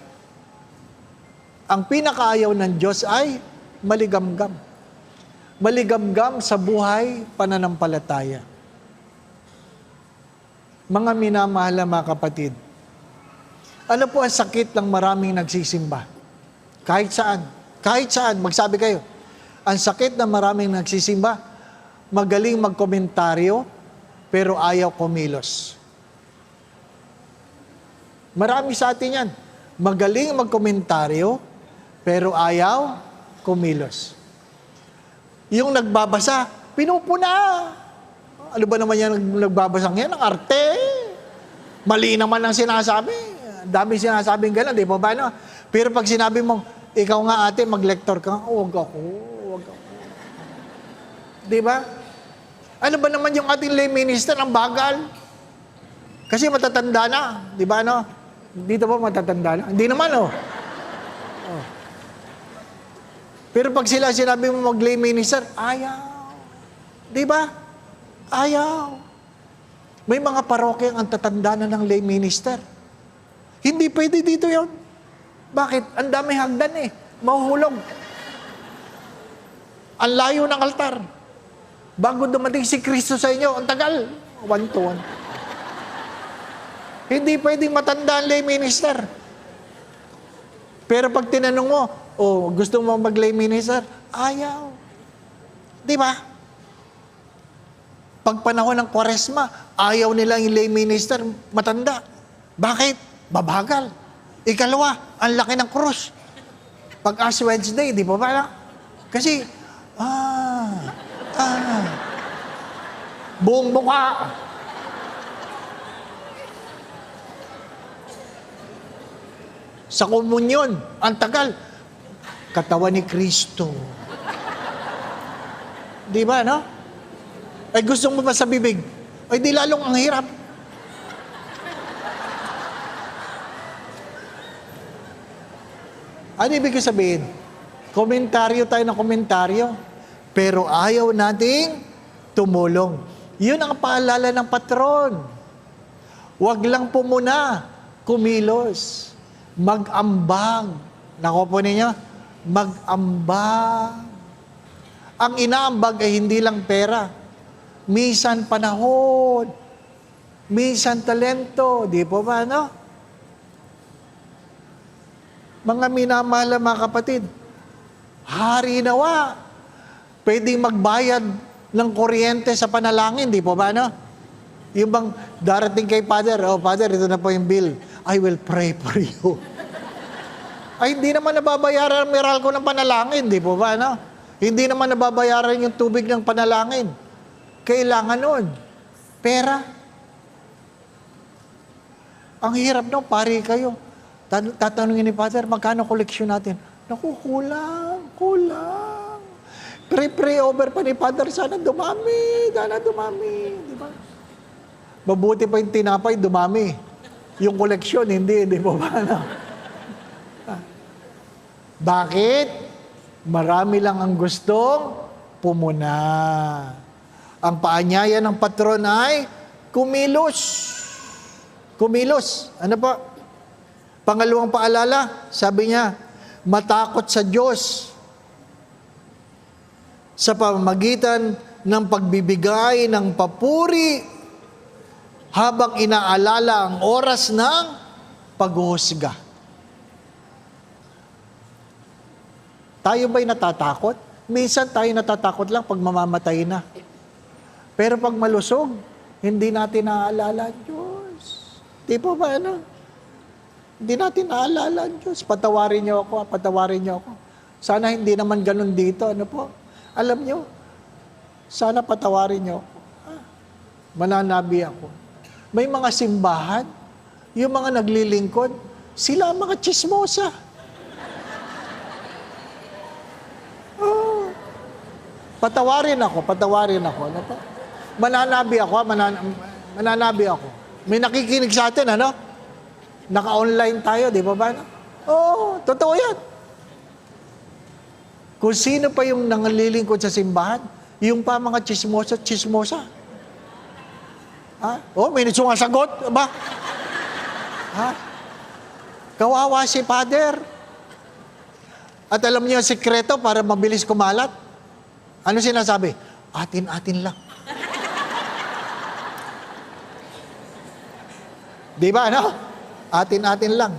Ang pinakaayaw ng Diyos ay maligamgam. Maligamgam sa buhay pananampalataya. Mga minamahal na mga kapatid, ano po ang sakit ng maraming nagsisimba? Kahit saan, magsabi kayo. Ang sakit ng maraming nagsisimba, magaling magkomentaryo, pero ayaw kumilos. Marami sa atin yan. Magaling magkomentaryo, pero ayaw kumilos. Yung nagbabasa, pinupuna. Ano ba naman yan nagbabasang yan? Ang arte. Mali naman ang sinasabi. Dami sinasabing gano'n, di ba ba? No? Pero pag sinabi mong, ikaw nga ate, mag-lector ka, huwag ako. Di ba? Ano ba naman yung ating lay minister, ang bagal? Kasi matatanda na, di ba no? Dito po matatanda na. Hindi naman oh. Pero pag sila sinabi mo mag-lay minister, ayaw. Di ba? Ayaw. May mga parokya ang tatanda na ng lay minister. Hindi pwede dito yon. Bakit? Ang dami hagdan eh. Mahuhulog. Ang layo ng altar. Bago dumating si Kristo sa inyo, ang tagal. 1 to 1. Hindi pwedeng matanda ang lay minister. Pero pag tinanong mo, gusto mo mag-lay minister? Ayaw. Di ba? Pag panahon ng Kwaresma, ayaw nila yung lay minister matanda. Bakit? Babagal. Ikalawa, ang laki ng krus. Pag Ash Wednesday, di ba ba? Kasi, buong mukha. Sa komunyon, ang tagal. Katawan ni Kristo. Di ba, no? Ay gusto mo ba sa bibig? Ay di lalong ang hirap. Ano ibig sabihin? Komentaryo tayo ng komentaryo, pero ayaw nating tumulong. Yun ang paalala ng patron. Huwag lang po muna kumilos. Mag-ambag. Nako po ninyo, mag-ambag. Ang inaambag ay hindi lang pera. Minsan panahon. Minsan talento. Di po ba, no? Mga minamahal mga kapatid, hari nawa, pwedeng magbayad ng kuryente sa panalangin, di po ba, no? Yung bang darating kay Father, Father, ito na po yung bill. I will pray for you. Ay, hindi naman nababayaran ang Meralco ng panalangin, di po ba, no? Hindi naman nababayaran yung tubig ng panalangin. Kailangan nun. Pera. Ang hirap no, pari kayo. Tatanungin ni Father, magkano koleksyon natin? Naku, kulang. Pray over pa ni Father, sana dumami. Di ba? Mabuti pa yung tinapay, dumami. Yung koleksyon, hindi po ba? No? Bakit? Marami lang ang gustong pumuna. Ang paanyaya ng patron ay kumilos. Kumilos. Ano pa? Pangalawang paalala, sabi niya, matakot sa Diyos sa pamamagitan ng pagbibigay ng papuri habang inaalala ang oras ng paghuhusga. Tayo ba'y natatakot? Minsan tayo natatakot lang pag mamamatay na. Pero pag malusog, hindi natin naaalala ang Diyos. Di po ba, ano? Hindi natin naaalala ang Diyos. Patawarin niyo ako. Sana hindi naman ganun dito. Ano po? Alam niyo, sana patawarin niyo ako. Mananabi ako. May mga simbahan, yung mga naglilingkod, sila ang mga chismosa. Patawarin ako. Ano po? Mananabi ako. May nakikinig sa atin, ano? Naka-online tayo, di ba ba? Oo, totoo yan. Kung sino pa yung nangalilingkod sa simbahan, yung pa mga chismosa. Ha? May sumasagot, ba? Ha? Kawawa si Father. At alam niyo ang sikreto para mabilis kumalat? Ano sinasabi? Atin-atin lang. Di ba, ano? Atin-atin lang.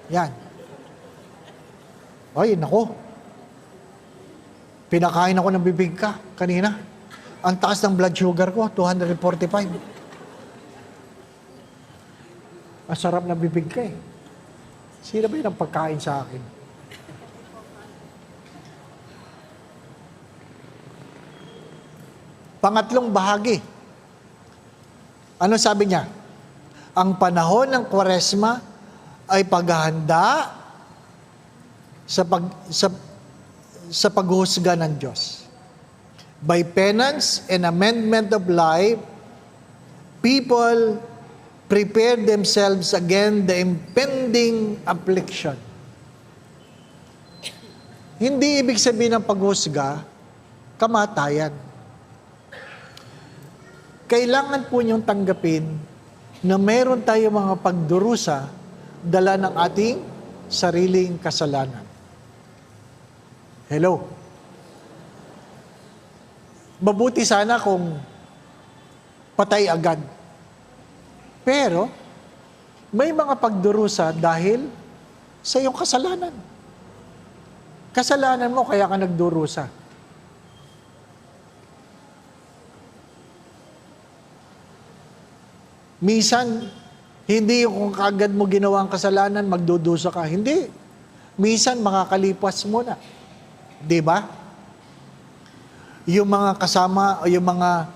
Yan. Ay, nako. Pinakain ako ng bibingka kanina. Ang taas ng blood sugar ko, 245. Masarap na bibingka eh. Sino ba yun ang pagkain sa akin? Pangatlong bahagi. Ano sabi niya? Ang panahon ng Kwaresma ay paghahanda sa paghuhusga ng Diyos. By penance and amendment of life, people prepare themselves against the impending affliction. Hindi ibig sabihin ng paghusga, kamatayan. Kailangan po niyong tanggapin na meron tayo mga pagdurusa dala ng ating sariling kasalanan. Hello? Mabuti sana kung patay agad. Pero, may mga pagdurusa dahil sa iyong kasalanan. Kasalanan mo, kaya ka nagdurusa. Minsan, hindi yung kung kaagad mo ginawa ang kasalanan, magdudusa ka. Hindi. Minsan, makakalipas mo na. Di ba? Yung mga kasama, o yung mga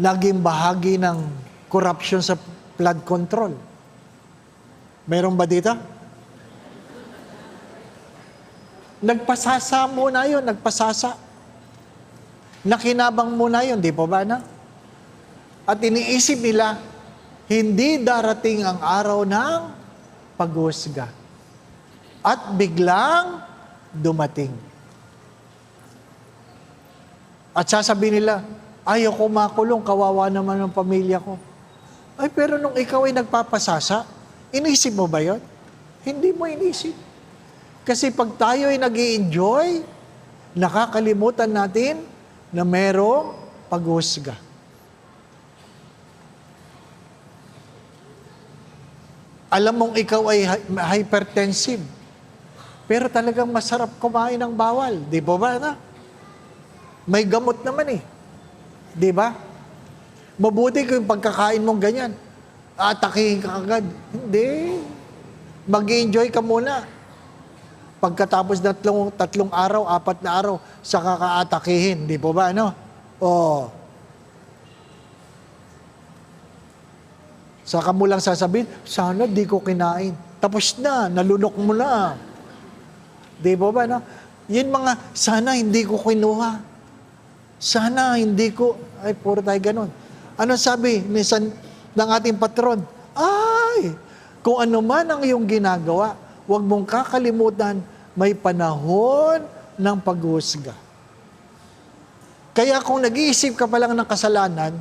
naging bahagi ng corruption sa flood control. Meron ba dito? Nagpasasa muna yun, nagpasasa. Nakinabang muna yun, di po ba na? At iniisip nila, hindi darating ang araw ng paghusga. At biglang dumating. At sasabihin nila, ayaw ko makulong, kawawa naman ang pamilya ko. Ay, pero nung ikaw ay nagpapasasa, inisip mo ba yun? Hindi mo inisip. Kasi pag tayo ay nag-i-enjoy, nakakalimutan natin na merong paghusga. Alam mong ikaw ay hypertensive, pero talagang masarap kumain ng bawal. Di ba ba na? May gamot naman eh. Di ba? Mabuti kung pagkakain mong ganyan, atakihin ka agad. Hindi. Mag-enjoy ka muna. Pagkatapos na tatlong araw, 4 na araw, saka ka atakihin. Di po ba, ano? O. Saka mo lang sasabihin, sana di ko kinain. Tapos na, nalunok mo na. Di po ba, no? Yun mga, sana hindi ko kinuha. Sana hindi ko, ay, puro tayo ganun. Ano sabi ng ating patron? Ay, kung ano man ang iyong ginagawa, huwag mong kakalimutan, may panahon ng paghusga. Kaya kung nag-iisip ka pa lang ng kasalanan,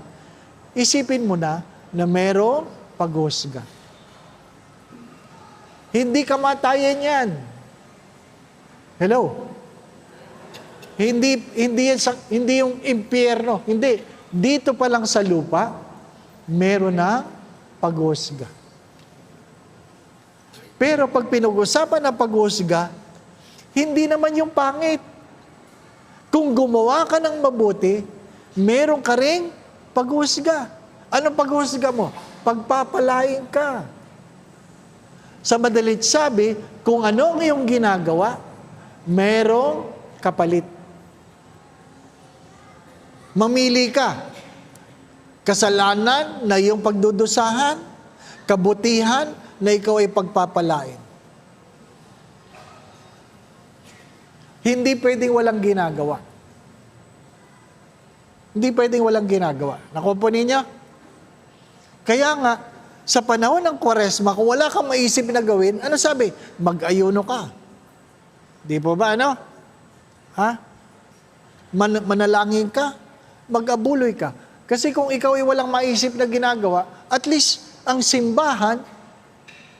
isipin mo na merong paghusga. Hindi kamatayan yan. Hello? Hindi yung impyerno. Hindi. Dito pa lang sa lupa, meron na paghusga. Pero pag pinag-usapan ng paghusga, hindi naman yung pangit. Kung gumawa ka ng mabuti, meron ka ring paghusga. Anong paghusga mo? Pagpapalain ka. Sa madalit sabi, kung ano ang iyong ginagawa, merong kapalit. Mamili ka. Kasalanan na iyong pagdudusahan, kabutihan na ikaw ay pagpapalain. Hindi pwedeng walang ginagawa. Hindi pwedeng walang ginagawa. Nakuha ninyo? Kaya nga, sa panahon ng Kwaresma, kung wala kang maisip na gawin, ano sabi? Mag-ayuno ka. Di po ba, ano? Ha? Manalangin ka, mag-abuloy ka. Kasi kung ikaw ay walang maisip na ginagawa, at least ang simbahan,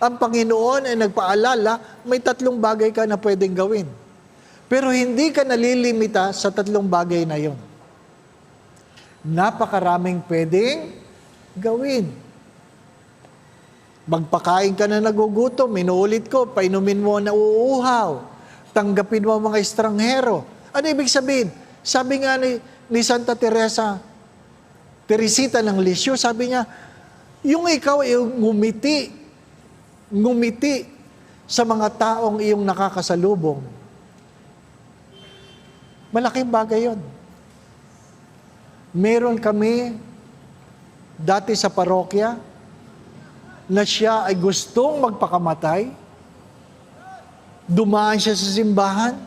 ang Panginoon ay nagpaalala, may 3 bagay ka na pwedeng gawin. Pero hindi ka nalilimita sa 3 bagay na yon. Napakaraming pwedeng gawin. Magpakain ka na nagugutom, inuulit ko, painumin mo na uuuhaw, tanggapin mo mga estranghero. Ano ibig sabihin? Sabi nga ni Santa Teresita ng Lisieux, sabi niya, yung ikaw ay ngumiti sa mga taong iyong nakakasalubong. Malaking bagay yon. Meron kami dati sa parokya na siya ay gustong magpakamatay. Dumaan siya sa simbahan.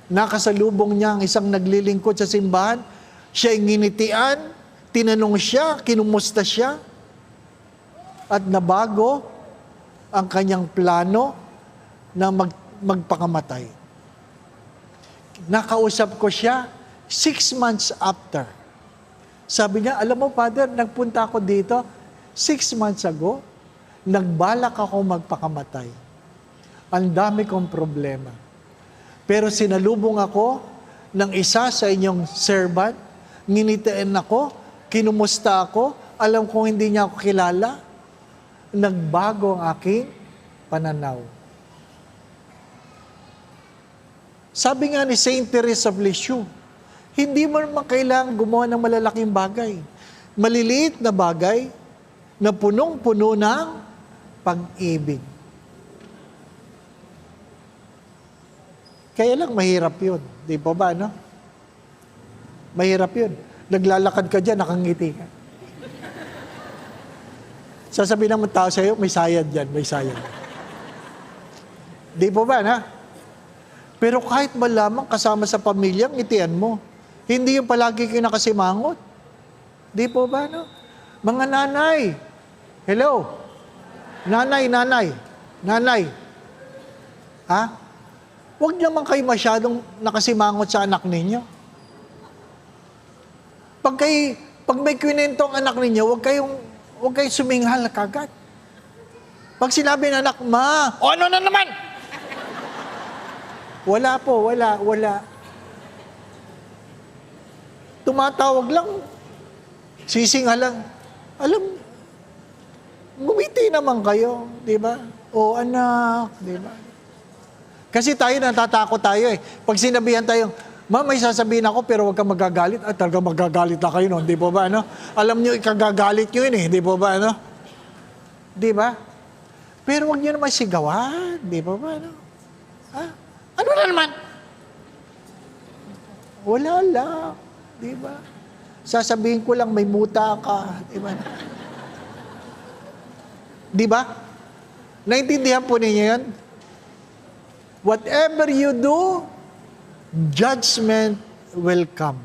Nakasalubong niya ang isang naglilingkod sa simbahan. Siya ay nginitian. Tinanong siya, kinumusta siya. at nabago ang kanyang plano na magpakamatay. Nakausap ko siya 6 months after. Sabi niya, alam mo, Father, nagpunta ako dito 6 months ago, nagbalak ako magpakamatay. Ang dami kong problema. Pero sinalubong ako ng isa sa inyong servant, nginitain ako, kinumusta ako, alam kong hindi niya ako kilala, nagbago ang aking pananaw. Sabi nga ni Saint Teresa of Lisieux, hindi mo naman kailangan gumawa ng malalaking bagay. Maliliit na bagay na punong-puno ng pag-ibig. Kaya lang mahirap yun. Di ba ba, no? Mahirap yun. Naglalakad ka dyan, nakangiti ka. Sasabihin ng tao sa'yo, may sayad dyan, may sayad. Di ba ba, na? Pero kahit malamang kasama sa pamilya, ngitian mo. Hindi yung palagi kayo nakasimangot. Di po ba, no? Mga nanay. Hello? Nanay. Ha? Huwag naman kayo masyadong nakasimangot sa anak ninyo. Pag may kwinento ang anak ninyo, huwag kayong suminghal kagad. Pag sinabi ng anak, Ma, o ano na naman? Wala po, wala. Tumatawag lang, sisingal lang. Alam, ngumiti naman kayo, di ba? O anak, di ba? Kasi tayo natatakot tayo eh. Pag sinabihan tayo, Ma, may sasabihin ako pero huwag kang magagalit. At talagang magagalit na kayo noon, di ba ba? Ano? Alam nyo, ikagagalit nyo yun eh, di ba ba? Ano? Di ba? Pero huwag nyo naman sigawan, di ba ba? Ano? Ha? Ano na naman? Wala lang. Di ba? Sasabihin ko lang, may muta ka. Di ba? Di ba? Naintindihan po ninyo yan? Whatever you do, judgment will come.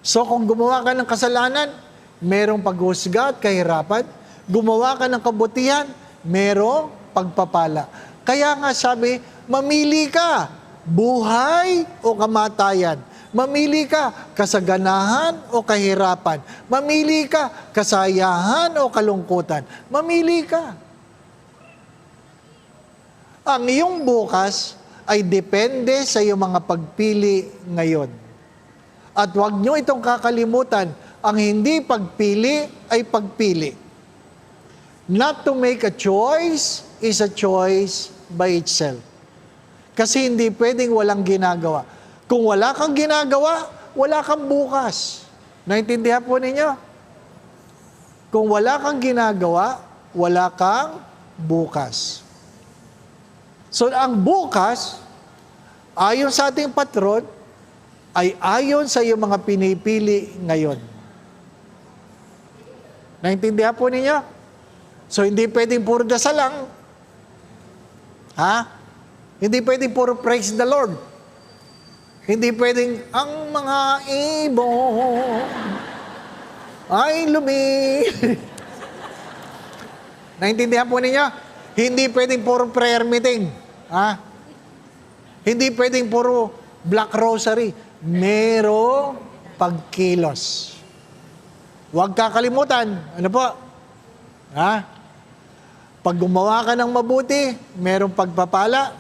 So kung gumawa ka ng kasalanan, merong paghusga at kahirapan. Gumawa ka ng kabutihan, merong pagpapala. Kaya nga sabi, mamili ka, buhay o kamatayan. Mamili ka, kasaganahan o kahirapan. Mamili ka, kasayahan o kalungkutan. Mamili ka. Ang iyong bukas ay depende sa iyong mga pagpili ngayon. At huwag nyo itong kakalimutan, ang hindi pagpili ay pagpili. Not to make a choice is a choice by itself. Kasi hindi pwedeng walang ginagawa. Kung wala kang ginagawa, wala kang bukas. Naintindihan po ninyo? Kung wala kang ginagawa, wala kang bukas. So, ang bukas, ayon sa ating patron, ay ayon sa iyong mga pinipili ngayon. Naintindihan po ninyo? So, hindi pwedeng puro dasal lang. Ha? Hindi pwedeng puro praise the Lord. Hindi pwedeng, ang mga ibon ay Naintindihan po ninyo? Hindi pwedeng puro prayer meeting. Ha? Hindi pwedeng puro black rosary. Merong pagkilos. Huwag kakalimutan. Ano po? Ha? Pag gumawa ka ng mabuti, merong pagpapala.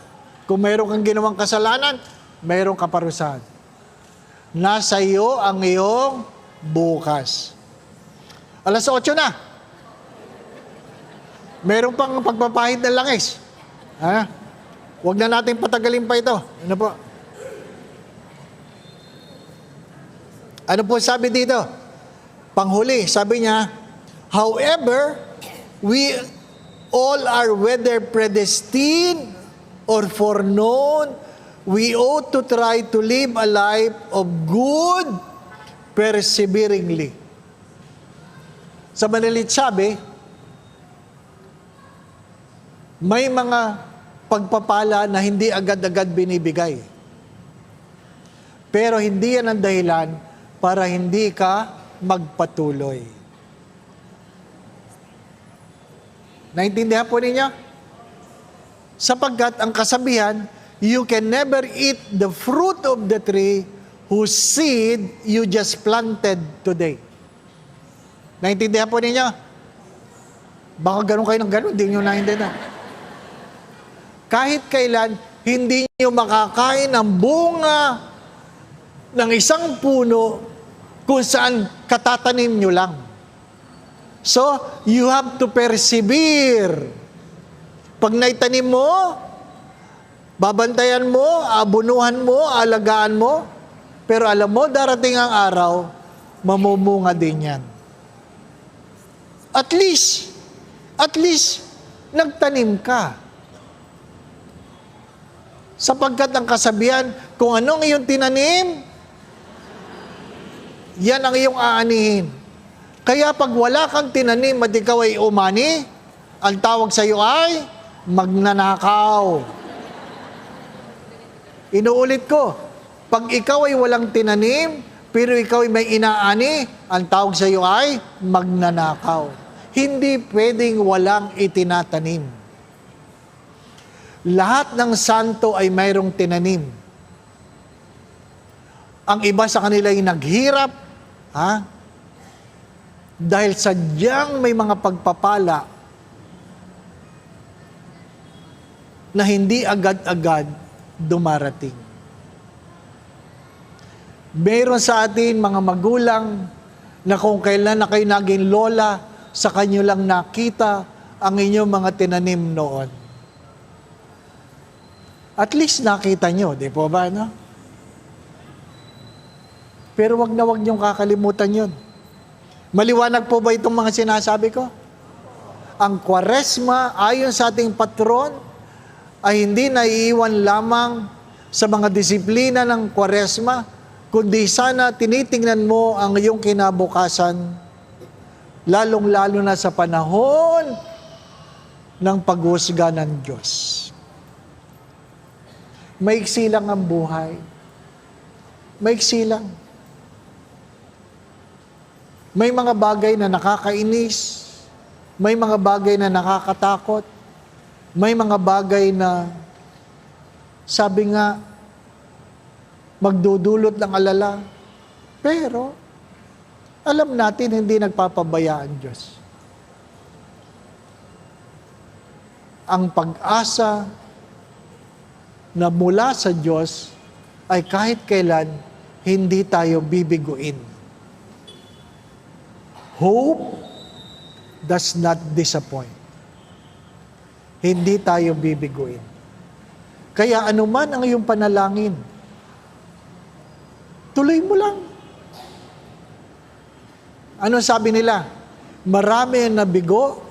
Kung meron kang ginawang kasalanan, mayroong kaparusahan. Nasa iyo ang iyong bukas. 8:00 na. Meron pang pagpapahid ng langis. Ha? Huwag na natin patagalin pa ito. Ano po? Ano po sabi dito? Panghuli, sabi niya, however, we all are whether predestined or foreknown, we ought to try to live a life of good perseveringly. Sa Manalit sabi, may mga pagpapala na hindi agad-agad binibigay. Pero hindi yan ang dahilan para hindi ka magpatuloy. Naintindihan po ninyo? Sapagkat ang kasabihan, you can never eat the fruit of the tree whose seed you just planted today. Naintindihan po ninyo? Baka ganun kayo ng ganun, hindi nyo naintindihan. Kahit kailan, hindi nyo makakain ang bunga ng isang puno kung saan katatanim nyo lang. So, you have to persevere. Pag naitanim mo, babantayan mo, abunuhan mo, alagaan mo, pero alam mo, darating ang araw, mamumunga din yan. At least, nagtanim ka. Sapagkat ang kasabihan, kung anong iyong tinanim, yan ang iyong aanihin. Kaya pag wala kang tinanim at ikaw ay umani, ang tawag sa iyo ay magnanakaw. Inuulit ko, pag ikaw ay walang tinanim, pero ikaw ay may inaani, ang tawag sa iyo ay magnanakaw. Hindi pwedeng walang itinatanim. Lahat ng santo ay mayroong tinanim. Ang iba sa kanila ay naghirap, dahil sadyang may mga pagpapala na hindi agad-agad dumarating. Meron sa atin mga magulang na kung kailan na kayo naging lola, sa kanyo lang nakita ang inyong mga tinanim noon. At least nakita nyo, di po ba, no? Pero wag niyong kakalimutan yun. Maliwanag po ba itong mga sinasabi ko? Ang Kwaresma, ayon sa ating patron, ay hindi naiiwan lamang sa mga disiplina ng Kwaresma, kundi sana tinitingnan mo ang iyong kinabukasan, lalong-lalo na sa panahon ng paghusga ng Diyos. Maiksi lang ang buhay. Maiksi lang. May mga bagay na nakakainis, may mga bagay na nakakatakot, may mga bagay na, sabi nga, magdudulot ng alala. Pero, alam natin, hindi nagpapabaya ang Diyos. Ang pag-asa na mula sa Diyos ay kahit kailan hindi tayo bibiguin. Hope does not disappoint. Hindi tayo bibiguin. Kaya anuman ang iyong panalangin, tuloy mo lang. Ano sabi nila? Marami ang nabigo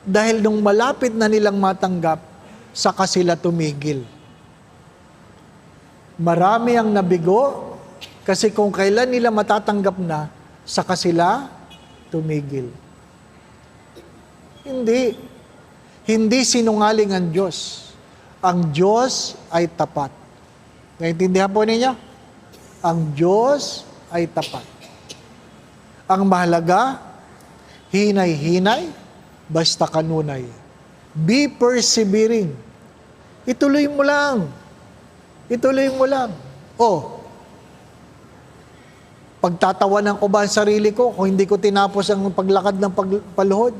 dahil nung malapit na nilang matanggap, saka sila tumigil. Marami ang nabigo kasi kung kailan nila matatanggap na, saka sila tumigil. Hindi. Hindi sinungaling ang Diyos. Ang Diyos ay tapat. Naintindihan po ninyo? Ang Diyos ay tapat. Ang mahalaga, hinay-hinay, basta kanunay. Be persevering. Ituloy mo lang. Ituloy mo lang. Pagtatawanan ko ba ang sarili ko kung hindi ko tinapos ang paglakad ng paluhod?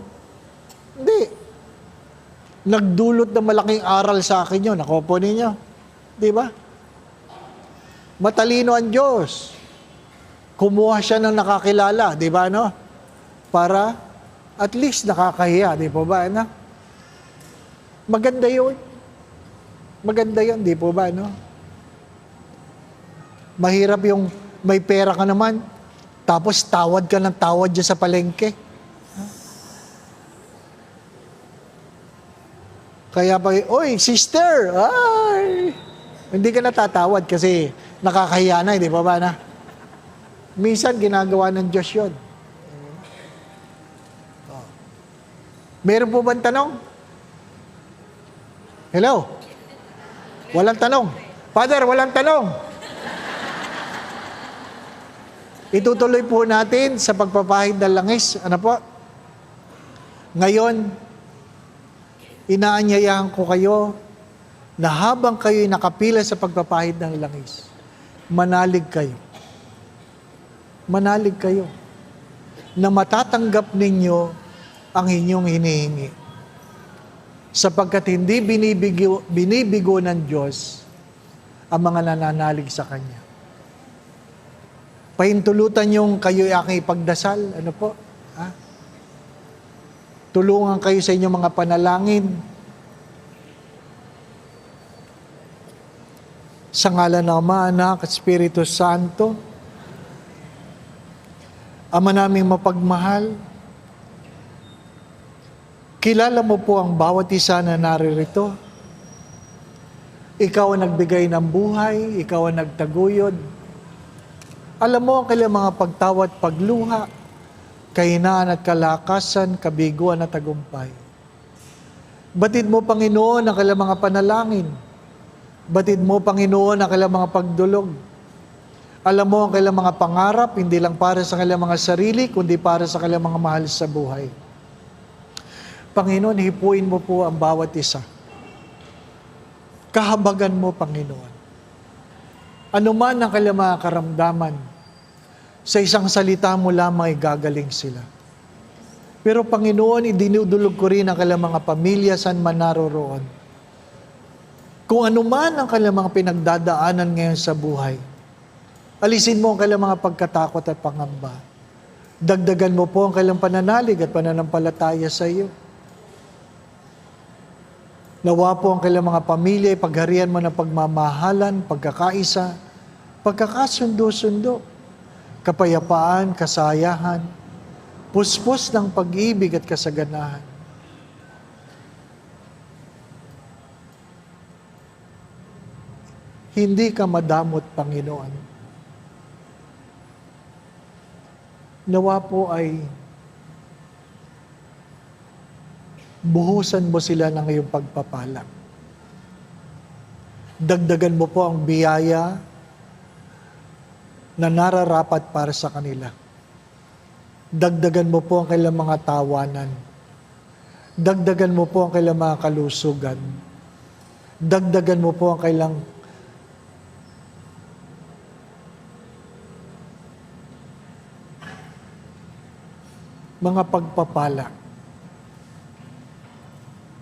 Hindi. Nagdulot ng malaking aral sa akin yun. Ako po ninyo. Di ba? Matalino ang Diyos. Kumuha siya ng nakakilala. Di ba, no? Para at least nakakahiya. Di po ba, no? Maganda yun. Maganda yun. Di po ba, no? Mahirap yung may pera ka naman, tapos tawad ka ng tawad dyan sa palengke. Kaya pa, oy, sister, ay! Hindi ka natatawad kasi nakakahiya na, di ba ba na? Minsan, ginagawa ng Diyos yun. Meron po bang tanong? Hello? Walang tanong. Father, walang tanong. Itutuloy po natin sa pagpapahid ng langis. Ano po? Ngayon, Inaanyayahan ko kayo na habang kayo'y nakapila sa pagpapahid ng langis, manalig kayo. Manalig kayo na matatanggap ninyo ang inyong hinihingi. Sapagkat hindi binibigo ng Diyos ang mga nananalig sa Kanya. Pahintulutan yung kayo'y aking ipagdasal. Ano po? Tulungan kayo sa inyong mga panalangin. Sa ngalan ng Ama, Anak, at Espiritu Santo, Ama naming mapagmahal, kilala mo po ang bawat isa na naririto. Ikaw ang nagbigay ng buhay, ikaw ang nagtaguyod. Alam mo ang kailang mga pagtawa at pagluha, kahinaan at kalakasan, kabiguan at tagumpay. Batid mo, Panginoon, ang kailang mga panalangin. Batid mo, Panginoon, ang kailang mga pagdulog. Alam mo ang kailang mga pangarap, hindi lang para sa kailang mga sarili, kundi para sa kailang mga mahal sa buhay. Panginoon, hipuin mo po ang bawat isa. Kahabagan mo, Panginoon. Ano man ang kailang mga karamdaman, sa isang salita mo lamang ay gagaling sila. Pero Panginoon, idinudulog ko rin ang kailang mga pamilya saan man naroroon. Kung ano man ang kailang mga pinagdadaanan ngayon sa buhay, alisin mo ang kailang mga pagkatakot at pangamba. Dagdagan mo po ang kailang pananalig at pananampalataya sa iyo. Nawa po ang kailang mga pamilya, ipagharian mo ng pagmamahalan, pagkakaisa, pagkakasundo-sundo, kapayapaan, kasayahan, puspos ng pag-ibig at kasaganahan. Hindi ka madamot, Panginoon. Nawa po ay buhusan mo sila ng iyong pagpapala. Dagdagan mo po ang biyaya na nararapat para sa kanila. Dagdagan mo po ang kailang mga tawanan. Dagdagan mo po ang kailang mga kalusugan. Dagdagan mo po ang kailang mga pagpapala.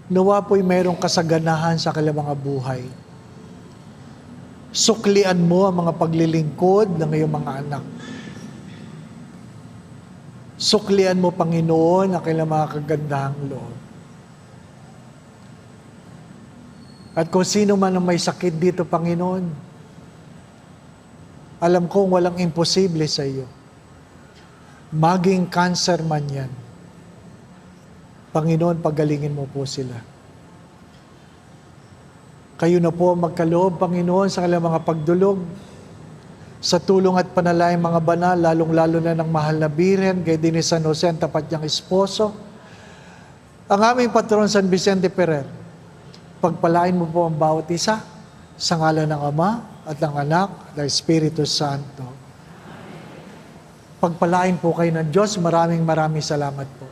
Nawa po'y mayroong kasaganahan sa kanilang mga buhay. Suklian mo ang mga paglilingkod ng iyong mga anak. Suklian mo, Panginoon, ang kanilang mga kagandahang loob. At kung sino man ang may sakit dito, Panginoon, alam kong walang imposible sa iyo. Maging cancer man yan. Panginoon, pagalingin mo po sila. Kayo na po magkaloob, Panginoon, sa kanilang mga pagdulog, sa tulong at panalangin mga banal, lalong-lalo na ng mahal na Birhen, kay din ni San Jose, ang tapat niyang esposo, ang aming patron San Vicente Ferrer, pagpalain mo po ang bawat isa, sa ngalan ng Ama, at ng Anak, at ng Espiritu Santo. Pagpalain po kayo ng Diyos, maraming salamat po.